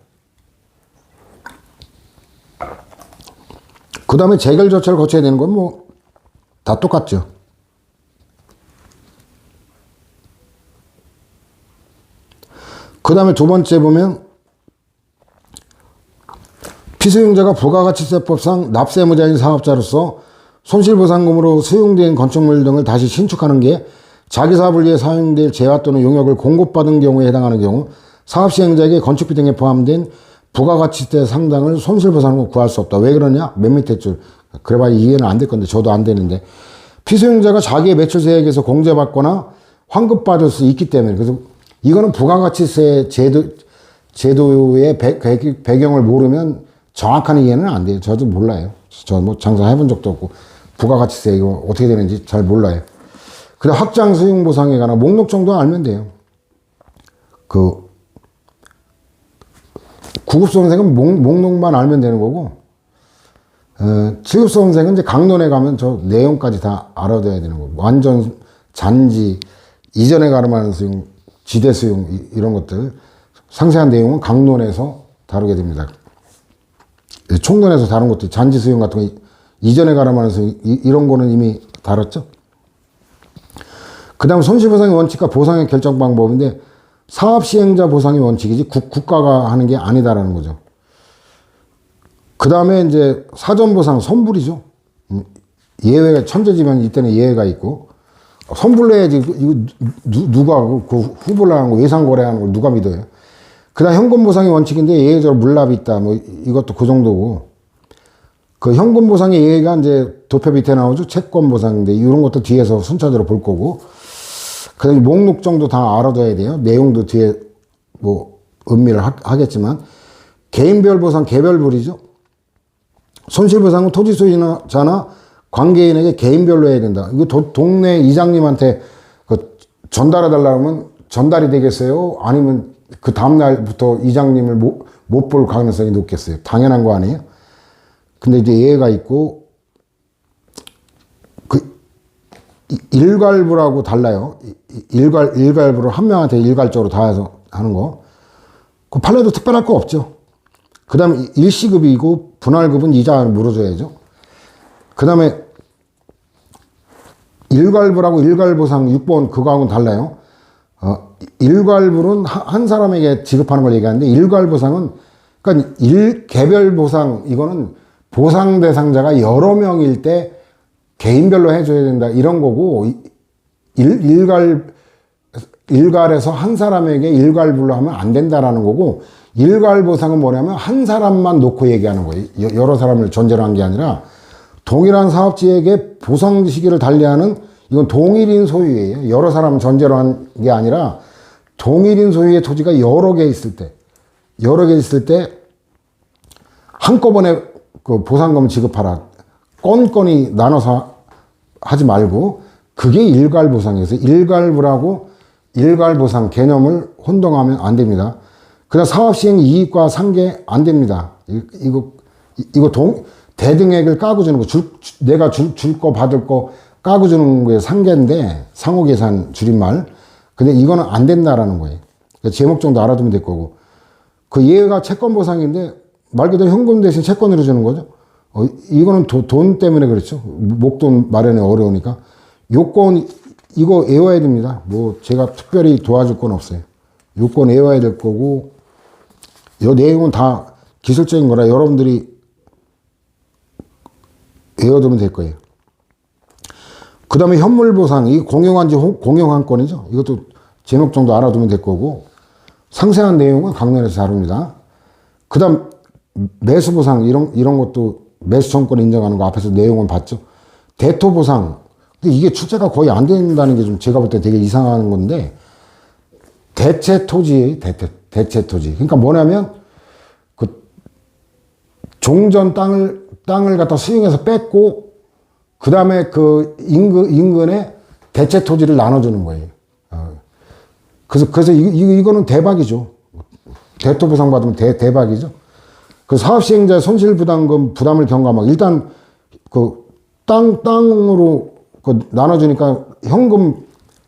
S1: 그 다음에 재결 절차를 거쳐야 되는 건 뭐 다 똑같죠. 그 다음에 두 번째 보면 피수용자가 부가가치세법상 납세무자인 사업자로서 손실보상금으로 수용된 건축물 등을 다시 신축하는 게 자기 사업을 위해 사용될 재화 또는 용역을 공급받은 경우에 해당하는 경우 사업시행자에게 건축비 등에 포함된 부가가치세 상당을 손실보상으로 구할 수 없다. 왜 그러냐? 맨 밑에 줄. 그래봐야 이해는 안 될 건데 저도 안 되는데, 피수용자가 자기의 매출세액에서 공제받거나 환급받을 수 있기 때문에, 그래서 이거는 부가가치세 제도의 배경을 모르면 정확한 이해는 안 돼요. 저도 몰라요. 저 뭐 장사해본 적도 없고 부가가치세 이거 어떻게 되는지 잘 몰라요. 그래 확장 수용 보상에 관한 목록 정도 알면 돼요. 구급수험생은 목록만 알면 되는 거고, 7급수험생은 이제 강론에 가면 저 내용까지 다 알아둬야 되는 거고, 완전 잔지, 이전에 가름하는 수용, 지대 수용, 이런 것들, 상세한 내용은 강론에서 다루게 됩니다. 총론에서 다룬 것도, 잔지 수용 같은 거, 이전에 가름하는 수용, 이런 거는 이미 다뤘죠. 그 다음 손실보상의 원칙과 보상의 결정 방법인데, 사업시행자 보상의 원칙이지 국가가 하는 게 아니다라는 거죠. 그 다음에 이제 사전보상 선불이죠. 예외가, 천재지만 이때는 예외가 있고, 선불로 해야지, 이거 누가 후보를 하는 거, 예상거래하는 걸 누가 믿어요. 그 다음 현금보상의 원칙인데 예외적으로 물납이 있다. 뭐 이것도 그 정도고, 현금보상의 예외가 이제 도표 밑에 나오죠. 채권보상인데 이런 것도 뒤에서 순차적으로 볼 거고, 그 다음에 목록 정도 다 알아둬야 돼요. 내용도 뒤에 뭐 음미를 하겠지만, 개인별 보상, 개별불이죠. 손실보상은 토지 소유자나 관계인에게 개인별로 해야 된다. 이거 동네 이장님한테 전달해달라면 전달이 되겠어요? 아니면 그 다음날부터 이장님을 못 볼 가능성이 높겠어요? 당연한 거 아니에요? 근데 이제 예외가 있고, 일괄부라고 달라요. 일괄부를 한 명한테 일괄적으로 다 해서 하는 거. 그 판례도 특별할 거 없죠. 그 다음에 일시급이고, 분할급은 이자를 물어줘야죠. 그 다음에 일괄부라고 일괄보상 6번 그거하고는 달라요. 일괄부는 한 사람에게 지급하는 걸 얘기하는데, 일괄보상은, 그러니까 개별보상, 이거는 보상 대상자가 여러 명일 때 개인별로 해줘야 된다, 이런 거고, 일괄에서 한 사람에게 일괄불로 하면 안 된다라는 거고, 일괄보상은 뭐냐면 한 사람만 놓고 얘기하는 거예요. 여러 사람을 전제로 한 게 아니라, 동일한 사업지에게 보상 시기를 달리하는, 이건 동일인 소유예요. 여러 사람 전제로 한 게 아니라, 동일인 소유의 토지가 여러 개 있을 때, 한꺼번에 보상금 지급하라. 건건이 나눠서 하지 말고, 그게 일괄보상이어서 일괄부라고 일괄보상 개념을 혼동하면 안 됩니다. 그다음 사업시행 이익과 상계 안 됩니다. 이거 대등액을 까고 주는 거, 내가 줄 거 받을 거 까고 주는 게 상계인데, 상호계산 줄임말. 근데 이거는 안 된다라는 거예요. 그러니까 제목 정도 알아두면 될 거고. 그 얘가 채권 보상인데, 말 그대로 현금 대신 채권으로 주는 거죠. 이거는 돈 때문에 그렇죠. 목돈 마련이 어려우니까. 요건, 이거 외워야 됩니다. 뭐, 제가 특별히 도와줄 건 없어요. 요건 외워야 될 거고, 이 내용은 다 기술적인 거라 여러분들이 외워두면 될 거예요. 그 다음에 현물보상, 이 공용한지 공용한건이죠. 이것도 제목 정도 알아두면 될 거고, 상세한 내용은 강론에서 다룹니다. 그 다음 매수보상, 이런 것도 매수청권 인정하는 거 앞에서 내용은 봤죠. 대토보상, 근데 이게 출제가 거의 안 된다는 게 좀 제가 볼 때 되게 이상한 건데, 대체 토지. 그러니까 뭐냐면, 그, 종전 땅을 갖다 수용해서 뺏고, 그 다음에 그 인근에 대체 토지를 나눠주는 거예요. 그래서 이거는 대박이죠. 대토보상 받으면 대박이죠. 그 사업시행자 손실부담금 부담을 경감하고, 일단 그 땅으로 그 나눠주니까 현금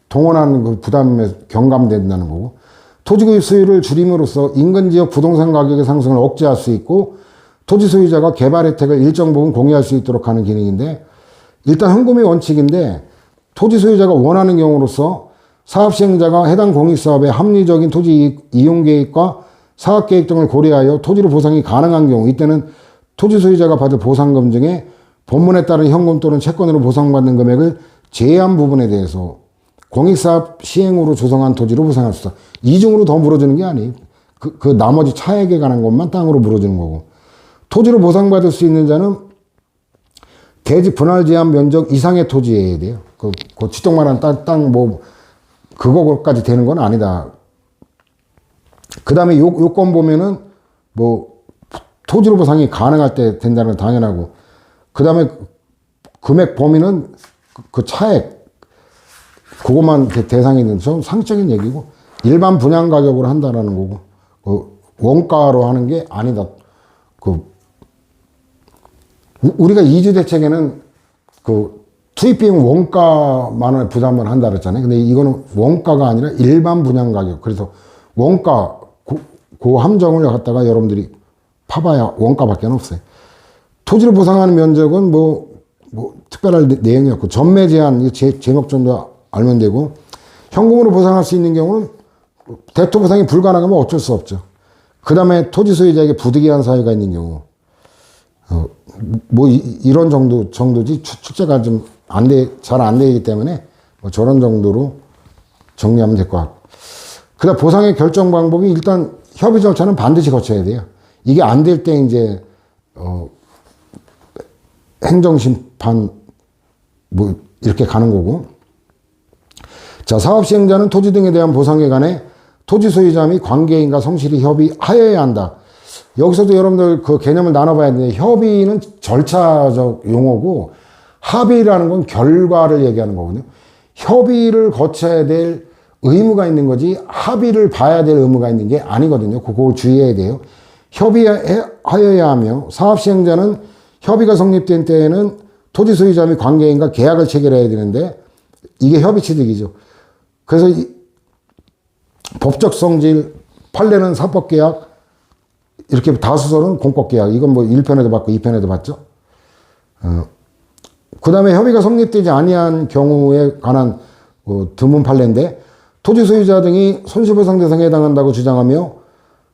S1: 동원하는 그 부담에 경감된다는 거고, 토지구입 수요를 줄임으로써 인근 지역 부동산 가격의 상승을 억제할 수 있고, 토지 소유자가 개발 혜택을 일정 부분 공유할 수 있도록 하는 기능인데, 일단 현금이 원칙인데, 토지 소유자가 원하는 경우로서 사업시행자가 해당 공익사업의 합리적인 토지 이용 계획과 사업 계획 등을 고려하여 토지로 보상이 가능한 경우, 이때는 토지 소유자가 받을 보상금 중에 본문에 따른 현금 또는 채권으로 보상받는 금액을 제한 부분에 대해서 공익사업 시행으로 조성한 토지로 보상할 수 있다. 이중으로 더 물어주는 게 아니에요. 그 나머지 차액에 관한 것만 땅으로 물어주는 거고. 토지로 보상받을 수 있는 자는 대지 분할 제한 면적 이상의 토지여야 돼요. 그 지적만한 땅 그거까지 되는 건 아니다. 그 다음에 요건 보면은 뭐 토지로 보상이 가능할 때 된다는 건 당연하고, 그 다음에 금액 범위는 그 차액 그것만 대상이 되는 좀 상적인 얘기고, 일반 분양 가격으로 한다라는 거고, 원가로 하는 게 아니다. 우리가 이주 대책에는 그 투입 비용 원가만을 부담을 한다 그랬잖아요. 근데 이거는 원가가 아니라 일반 분양 가격. 그래서 원가 그 함정을 갖다가 여러분들이 파봐야 원가밖에 없어요. 토지를 보상하는 면적은 뭐 특별할 내용이 없고, 전매 제한 제목 정도 알면 되고, 현금으로 보상할 수 있는 경우는 대토 보상이 불가능하면 어쩔 수 없죠. 그 다음에 토지 소유자에게 부득이한 사유가 있는 경우, 이런 정도지, 출제가 좀 잘 안 되기 때문에 뭐 저런 정도로 정리하면 될 것 같고. 그 다음 보상의 결정 방법이, 일단 협의 절차는 반드시 거쳐야 돼요. 이게 안 될 때 이제, 행정심판, 이렇게 가는 거고. 자, 사업시행자는 토지 등에 대한 보상에 관해 토지 소유자 및 관계인과 성실히 협의하여야 한다. 여기서도 여러분들 그 개념을 나눠봐야 되는데, 협의는 절차적 용어고, 합의라는 건 결과를 얘기하는 거거든요. 협의를 거쳐야 될 의무가 있는 거지, 합의를 봐야 될 의무가 있는 게 아니거든요. 그걸 주의해야 돼요. 협의하여야 하며, 사업시행자는 협의가 성립된 때에는 토지 소유자 및 관계인과 계약을 체결해야 되는데, 이게 협의 취득이죠. 그래서 법적 성질, 판례는 사법계약, 이렇게 다수설은 공법계약. 이건 뭐 1편에도 봤고 2편에도 봤죠. 그 다음에 협의가 성립되지 아니한 경우에 관한 드문 판례인데, 토지 소유자 등이 손실보상 대상에 해당한다고 주장하며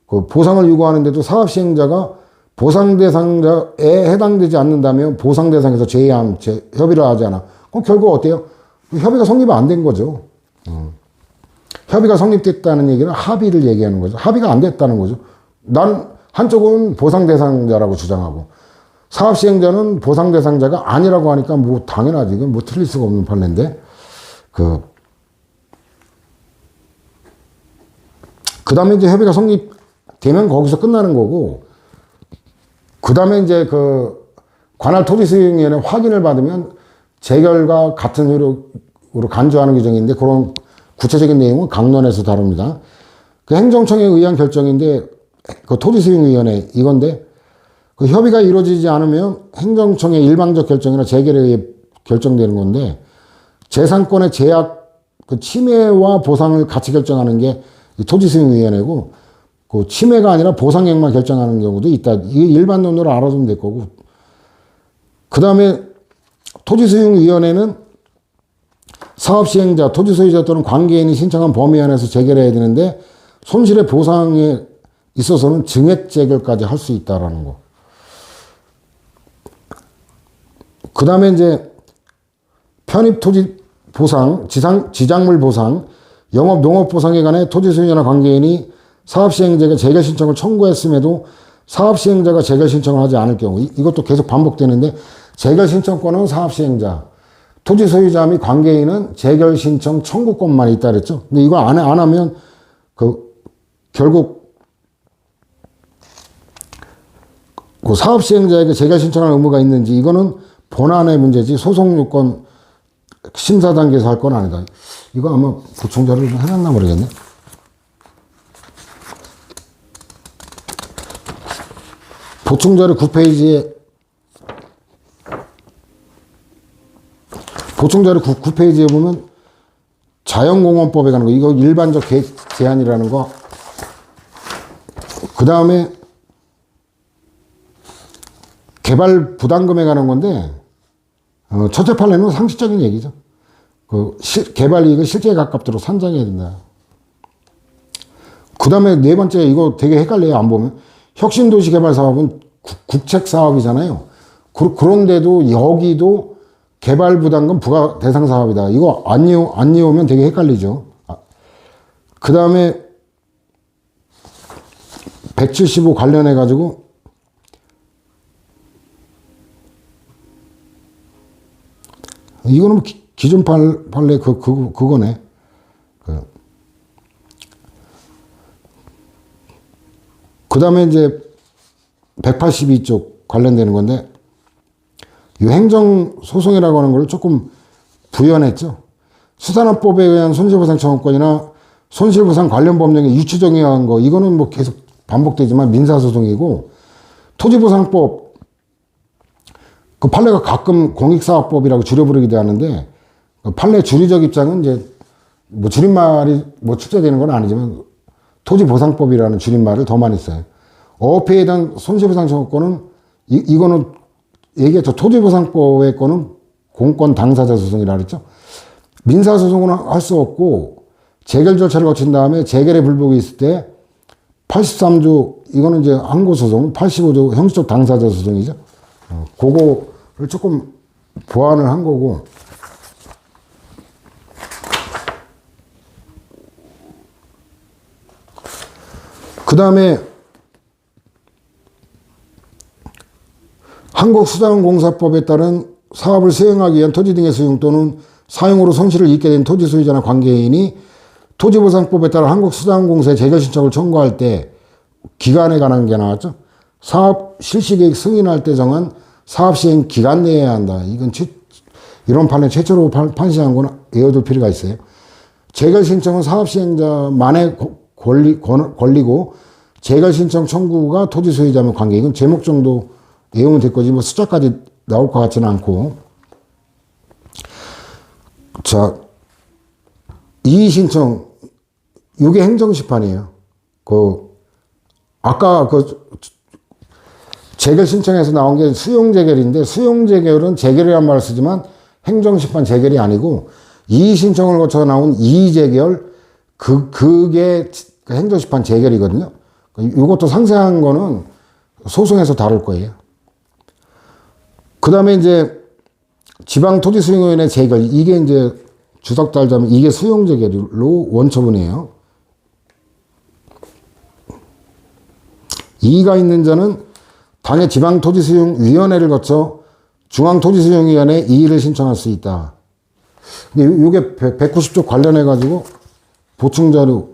S1: 그 보상을 요구하는데도 사업시행자가 보상 대상자에 해당되지 않는다면 보상 대상에서 제외함, 협의를 하지 않아. 그럼 결국 어때요? 협의가 성립이 안 된 거죠. 협의가 성립됐다는 얘기는 합의를 얘기하는 거죠. 합의가 안 됐다는 거죠. 한쪽은 보상 대상자라고 주장하고, 사업시행자는 보상 대상자가 아니라고 하니까 뭐 당연하지. 이건 뭐 틀릴 수가 없는 판례인데, 그 다음에 이제 협의가 성립되면 거기서 끝나는 거고, 그 다음에 이제 관할 토지수용위원회 확인을 받으면 재결과 같은 효력으로 간주하는 규정인데, 그런 구체적인 내용은 강론에서 다룹니다. 그 행정청에 의한 결정인데, 그 토지수용위원회 이건데, 그 협의가 이루어지지 않으면 행정청의 일방적 결정이나 재결에 의해 결정되는 건데, 재산권의 제약, 그 침해와 보상을 같이 결정하는 게 토지수용위원회고, 그 침해가 아니라 보상액만 결정하는 경우도 있다. 이게 일반 논으로 알아두면 될 거고. 그 다음에 토지수용위원회는 사업시행자, 토지소유자 또는 관계인이 신청한 범위 안에서 재결해야 되는데 손실의 보상에 있어서는 증액 재결까지 할 수 있다라는 거. 그 다음에 이제 편입 토지 보상, 지작물 보상, 영업, 농업 보상에 관해 토지소유자나 관계인이 사업시행자가 재결 신청을 청구했음에도 사업시행자가 재결 신청을 하지 않을 경우, 이것도 계속 반복되는데 재결 신청권은 사업시행자, 토지 소유자 및 관계인은 재결 신청 청구권만 있다 그랬죠. 근데 이거 안 하면 결국 그 사업 시행자에게 재결 신청할 의무가 있는지 이거는 본안의 문제지 소송 요건 심사 단계에서 할 건 아니다. 이거 아마 보충 자료를 해놨나 모르겠네. 보충 자료 9페이지에 보충자료 9페이지에 보면 자연공원법에 관한 거, 이거 일반적 제한이라는 거. 그 다음에 개발 부담금에 관한 건데, 첫째 판례는 상식적인 얘기죠. 개발 이익을 실제에 가깝도록 산정해야 된다. 그 다음에 네 번째, 이거 되게 헷갈려요, 안 보면. 혁신도시 개발 사업은 국책 사업이잖아요. 그런데도 여기도 개발 부담금 부과 대상 사업이다. 이거 안 이으면 되게 헷갈리죠. 그 다음에 175 관련해 가지고 이거는 기존 판례 그거네. 그 다음에 이제 182쪽 관련되는 건데, 이 행정소송이라고 하는 걸 조금 부연했죠. 수산업법에 의한 손실보상 청구권이나 손실보상 관련 법령의 유추정의한 거, 이거는 뭐 계속 반복되지만 민사소송이고, 토지보상법, 그 판례가 가끔 공익사업법이라고 줄여부르기도 하는데, 그 판례 주리적 입장은 이제 뭐 줄임말이 뭐 축소되는 건 아니지만 토지보상법이라는 줄임말을 더 많이 써요. 어업에 대한 손실보상 청구권은 이거는 얘기했죠. 토지보상법의 거는 공권 당사자 소송이라 그랬죠. 민사소송은 할 수 없고 재결 절차를 거친 다음에 재결의 불복이 있을 때 83조, 이거는 이제 항고소송, 85조 형식적 당사자 소송이죠. 그거를 조금 보완을 한 거고. 그 다음에 한국수자원공사법에 따른 사업을 수행하기 위한 토지 등의 수용 또는 사용으로 손실을 입게 된 토지 소유자나 관계인이 토지보상법에 따라 한국수자원공사에 재결 신청을 청구할 때 기간에 관한 게 나왔죠. 사업 실시계획 승인할 때 정한 사업 시행 기간 내에 해야 한다. 이건 이런 판례 최초로 판시한 건 외워둘 필요가 있어요. 재결 신청은 사업 시행자만의 권리고 재결 신청 청구가 토지 소유자면 관계. 이건 제목 정도 외우면 될 거지 뭐 숫자까지 나올 것 같지는 않고. 자, 이의 신청, 이게 행정심판이에요. 아까 재결 신청에서 나온 게 수용재결인데, 수용재결은 재결이란 말을 쓰지만 행정심판 재결이 아니고, 이의 신청을 거쳐 나온 이의재결, 그게 행정심판 재결이거든요. 이것도 상세한 거는 소송에서 다룰 거예요. 그 다음에 이제 지방토지수용위원회 재결, 이게 이제 주석 달자면 이게 수용재결로 원처분이에요. 이의가 있는 자는 당해 지방토지수용위원회를 거쳐 중앙토지수용위원회에 이의를 신청할 수 있다. 근데 이게 190조 관련해가지고 보충자료,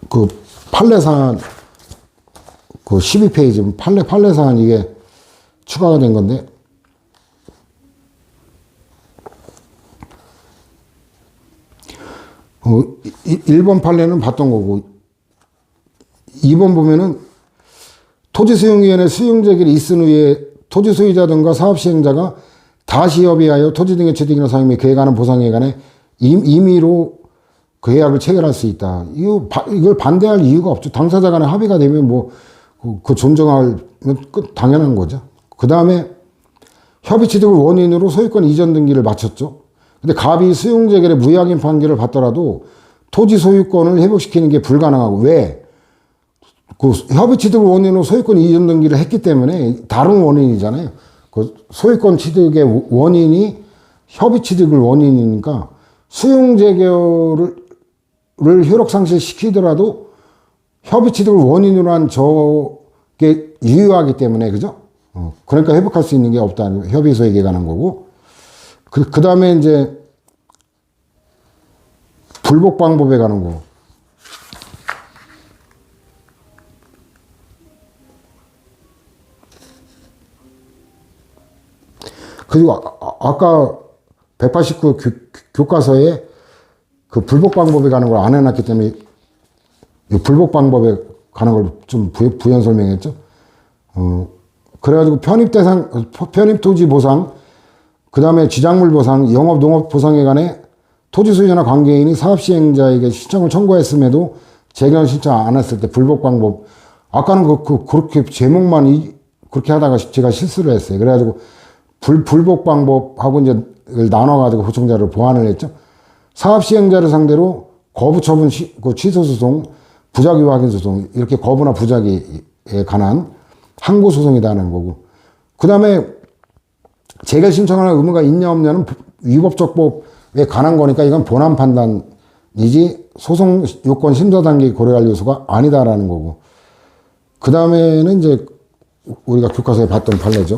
S1: 그 판례사안, 그 12페이지 판례사안 이게 추가가 된 건데, 1번 판례는 봤던 거고, 2번 보면은 토지수용위원회 수용제기를 있은 후에 토지 소유자 등과 사업시행자가 다시 협의하여 토지 등의 취득이나 사용 및 계획하는 보상에 관해 임의로 그 계약을 체결할 수 있다. 이걸 반대할 이유가 없죠. 당사자 간에 합의가 되면 그 존중할 당연한 거죠. 그 다음에 협의 취득을 원인으로 소유권 이전 등기를 마쳤죠. 근데 갑이 수용재결의 무효확인 판결을 받더라도 토지 소유권을 회복시키는 게 불가능하고, 왜? 그 협의 취득을 원인으로 소유권 이전 등기를 했기 때문에 다른 원인이잖아요. 그 소유권 취득의 원인이 협의 취득을 원인이니까 수용 재결을 효력 상실시키더라도 협의 취득을 원인으로 한 저게 유효하기 때문에, 그죠? 그러니까 회복할 수 있는 게 없다. 협의소에게 관한 거고. 그 다음에 이제 불복 방법에 관한 거. 그리고 아까 189 교과서에 그 불복 방법에 관한 걸 안 해놨기 때문에 이 불복 방법에 관한 걸 좀 부연 설명했죠. 그래가지고 편입 토지 보상, 그 다음에 지작물 보상, 영업 농업 보상에 관해 토지 소유자나 관계인이 사업시행자에게 신청을 청구했음에도 재결 신청 안 했을 때 불복 방법. 아까는 그렇게 제목만 그렇게 하다가 제가 실수를 했어요. 그래가지고 불복 방법하고 이제 나눠가지고 호청자를 보완을 했죠. 사업시행자를 상대로 거부처분 취소소송, 부작위 확인 소송, 이렇게 거부나 부작위에 관한 항고소송이라는 거고. 그 다음에 재결 신청하는 의무가 있냐 없냐는 위법적법에 관한 거니까 이건 본안 판단이지 소송 요건 심사 단계 고려할 요소가 아니다라는 거고. 그 다음에는 이제 우리가 교과서에 봤던 판례죠.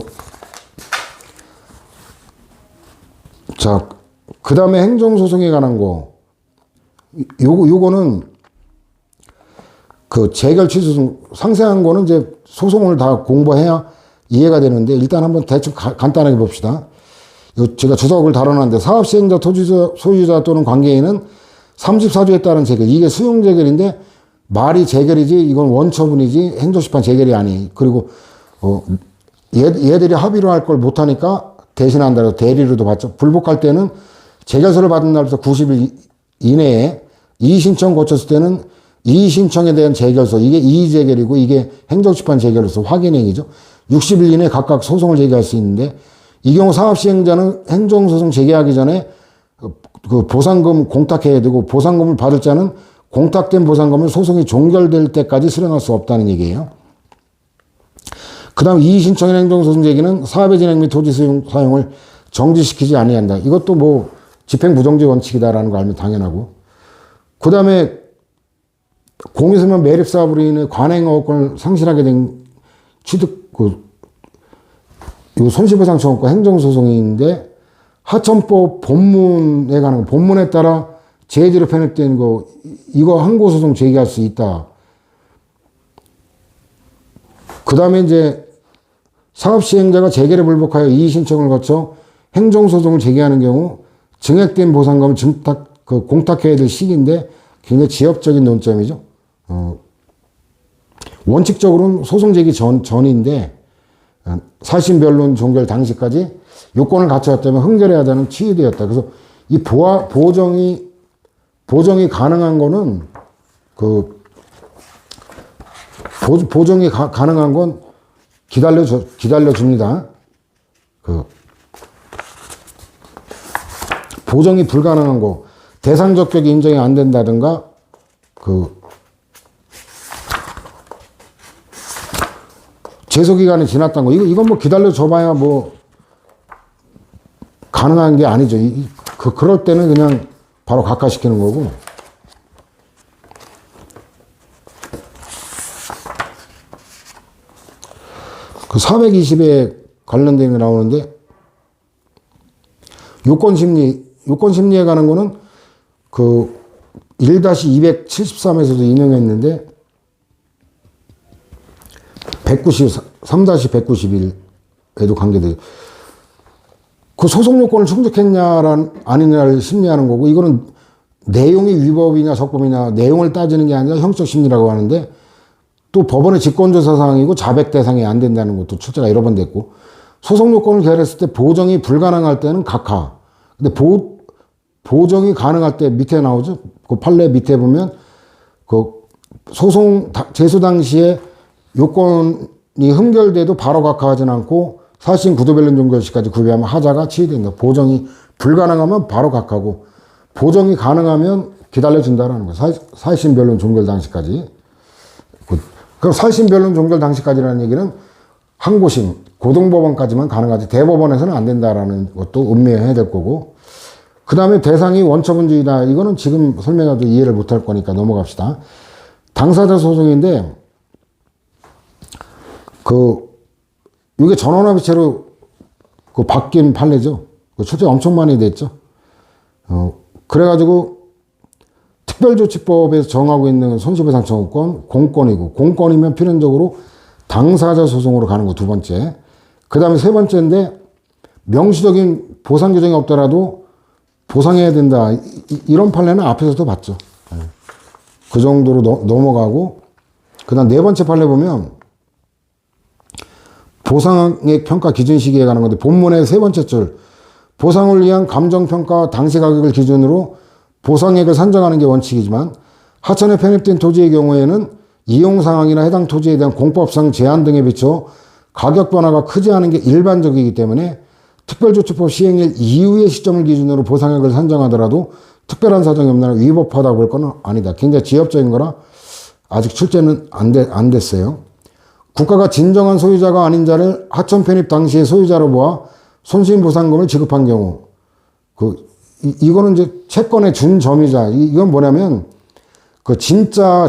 S1: 자, 그 다음에 행정소송에 관한 거. 요거는 그 재결 취소송, 상세한 거는 이제 소송을 다 공부해야 이해가 되는데, 일단 한번 대충 간단하게 봅시다. 제가 주석을 다뤄놨는데, 사업시행자, 토지 소유자 또는 관계인은 34조에 따른 재결, 이게 수용재결인데, 말이 재결이지, 이건 원처분이지, 행정심판 재결이 아니. 그리고, 얘들이 합의로 할 걸 못하니까 대신한다고 대리로도 받죠. 불복할 때는 재결서를 받은 날부터 90일 이내에 이의신청 거쳤을 때는 이의신청에 대한 재결서, 이게 이의재결이고 이게 행정심판 재결로서 확인행위죠. 60일 이내에 각각 소송을 제기할 수 있는데, 이 경우 사업시행자는 행정소송 제기하기 전에 그 보상금 공탁해야 되고, 보상금을 받을 자는 공탁된 보상금을 소송이 종결될 때까지 수령할 수 없다는 얘기예요. 그 다음 이의신청인 행정소송 제기는 사업의 진행 및 토지 사용을 정지시키지 아니한다. 이것도 집행부정지 원칙이다라는 거 알면 당연하고. 그 다음에 공유소면 매립사업으로 인해 관행어업권을 상실하게 된 취득, 이거 손실보상청구권 행정소송인데, 하천법 본문에 관한 거, 본문에 따라 제지로 편입된 거, 이거 항고소송 제기할 수 있다. 그 다음에 이제 사업시행자가 재결에 불복하여 이의신청을 거쳐 행정소송을 제기하는 경우 증액된 보상금을 공탁해야 될 시기인데, 굉장히 지엽적인 논점이죠. 원칙적으로는 소송 제기 전인데, 사심 변론 종결 당시까지 요건을 갖춰왔다면 흥결해야 하는 취지되었다. 그래서 이 보정이 가능한 거는 보정이 가능한 건 기다려줍니다. 보정이 불가능한 거, 대상 적격이 인정이 안 된다든가, 제소기간이 지났다는 거, 이건 기다려줘봐야 가능한 게 아니죠. 그럴 때는 그냥 바로 각하시키는 거고. 그 420에 관련된 게 나오는데, 요건심리에 관한 거는 1-273에서도 인용했는데, 3-191에도 관계돼요. 그 소송 요건을 충족했냐란 아니냐를 심리하는 거고, 이거는 내용이 위법이냐 적법이냐 내용을 따지는 게 아니라 형적 심리라고 하는데 또 법원의 직권조사 사항이고 자백 대상이 안 된다는 것도 출제가 여러 번 됐고 소송 요건을 개설했을 때 보정이 불가능할 때는 각하. 근데 보정이 가능할 때 밑에 나오죠. 그 판례 밑에 보면 그 소송 제소 당시에 요건이 흠결돼도 바로 각하하지는 않고 사실 구도변론 종결시까지 구비하면 하자가 치유된다. 보정이 불가능하면 바로 각하고 보정이 가능하면 기다려준다라는 거예요. 사실 변론 종결 당시까지. 그럼 사실 변론 종결 당시까지라는 얘기는 항고심, 고등법원까지만 가능하지 대법원에서는 안 된다라는 것도 음미해야 될 거고 그 다음에 대상이 원처분주의다. 이거는 지금 설명해도 이해를 못할 거니까 넘어갑시다. 당사자 소송인데 이게 전원합의체로 바뀐 판례죠. 출제 엄청 많이 됐죠. 그래가지고 특별조치법에서 정하고 있는 손실배상 청구권 공권이고 공권이면 필연적으로 당사자 소송으로 가는 거 두 번째. 그 다음에 세 번째인데 명시적인 보상 규정이 없더라도 보상해야 된다. 이런 판례는 앞에서도 봤죠. 그 정도로 넘어가고 그 다음 네 번째 판례 보면 보상액 평가 기준 시기에 관한 건데 본문의 세 번째 줄 보상을 위한 감정평가 당시 가격을 기준으로 보상액을 산정하는 게 원칙이지만 하천에 편입된 토지의 경우에는 이용 상황이나 해당 토지에 대한 공법상 제한 등에 비춰 가격 변화가 크지 않은 게 일반적이기 때문에 특별조치법 시행일 이후의 시점을 기준으로 보상액을 산정하더라도 특별한 사정이 없는 한 위법하다고 볼 건 아니다. 굉장히 지엽적인 거라 아직 출제는 안 됐어요. 국가가 진정한 소유자가 아닌 자를 하천 편입 당시의 소유자로 보아 손실보상금을 지급한 경우 이거는 이제 채권의 준점유자. 이건 뭐냐면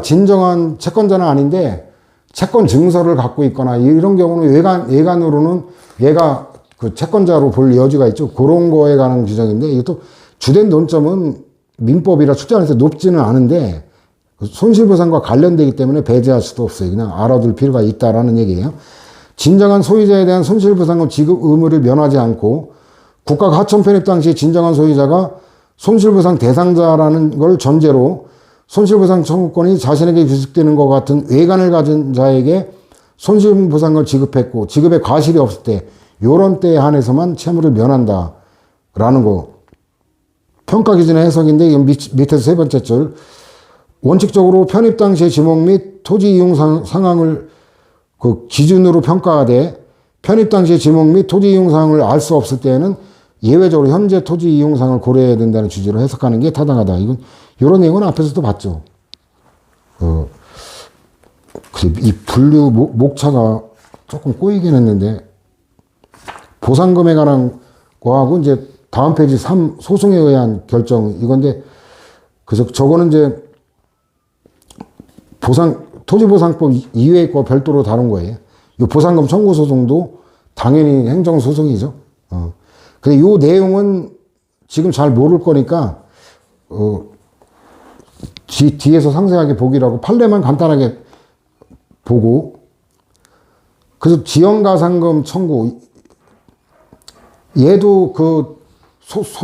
S1: 진정한 채권자는 아닌데 채권 증서를 갖고 있거나 이런 경우는 외관으로는 얘가 채권자로 볼 여지가 있죠. 그런 거에 관한 규정인데 이것도 주된 논점은 민법이라 출제안에서 높지는 않은데 손실보상과 관련되기 때문에 배제할 수도 없어요. 그냥 알아둘 필요가 있다라는 얘기예요. 진정한 소유자에 대한 손실보상금 지급 의무를 면하지 않고 국가가 하천 편입 당시 진정한 소유자가 손실보상 대상자라는 걸 전제로 손실보상 청구권이 자신에게 귀속되는 것 같은 외관을 가진 자에게 손실보상을 지급했고 지급에 과실이 없을 때 요런 때에 한해서만 채무를 면한다라는 거. 평가 기준의 해석인데 이건 밑에서 세 번째 줄 원칙적으로 편입 당시의 지목 및 토지 이용 상황을 기준으로 평가하되 편입 당시의 지목 및 토지 이용 상황을 알 수 없을 때에는 예외적으로 현재 토지 이용 상황을 고려해야 된다는 취지로 해석하는 게 타당하다. 이런 내용은 앞에서도 봤죠. 이 분류 목차가 조금 꼬이긴 했는데 보상금에 관한 거하고 이제 다음 페이지 3 소송에 의한 결정 이건데 그래서 저거는 이제 토지보상법 이외의 거 별도로 다룬 거예요. 이 보상금 청구 소송도 당연히 행정소송이죠. 근데 이 내용은 지금 잘 모를 거니까, 뒤에서 상세하게 보기라고 판례만 간단하게 보고, 그래서 지연가산금 청구, 얘도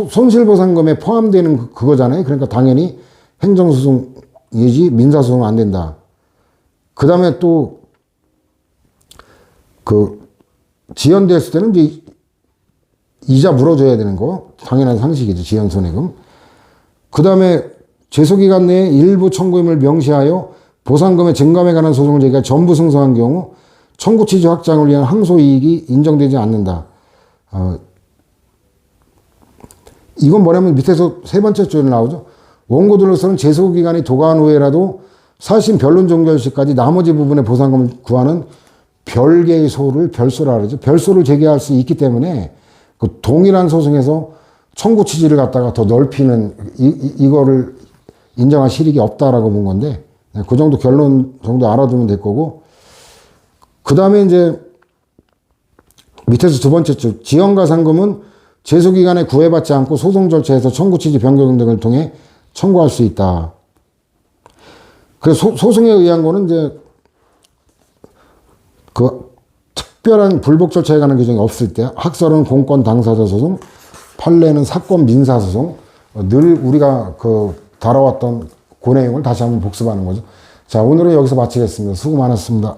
S1: 손실보상금에 포함되는 그거잖아요. 그러니까 당연히 행정소송이지 민사소송은 안 된다. 그 다음에 또, 지연됐을 때는 이제 이자 물어줘야 되는 거. 당연한 상식이죠. 지연손해금. 그 다음에 제소기간 내에 일부 청구임을 명시하여 보상금의 증감에 관한 소송을 제기해 전부 승소한 경우 청구 취지 확장을 위한 항소이익이 인정되지 않는다. 이건 뭐냐면 밑에서 세 번째 줄에 나오죠. 원고들로서는 제소기간이 도가한 후에라도 사심 변론 종결 시까지 나머지 부분의 보상금을 구하는 별개의 소를 별소라 그러죠. 별소를 제기할 수 있기 때문에 동일한 소송에서 청구 취지를 갖다가 더 넓히는 이거를 인정할 실익이 없다라고 본 건데 그 정도 결론 정도 알아두면 될 거고 그 다음에 이제 밑에서 두 번째 줄 지연가산금은 제소기간에 구애받지 않고 소송 절차에서 청구 취지 변경 등을 통해 청구할 수 있다. 그래서 소송에 의한 거는 이제 특별한 불복 절차에 관한 규정이 없을 때 학설은 공권 당사자 소송, 판례는 사건 민사 소송. 늘 우리가 다뤄왔던 그 내용을 다시 한번 복습하는 거죠. 자, 오늘은 여기서 마치겠습니다. 수고 많았습니다.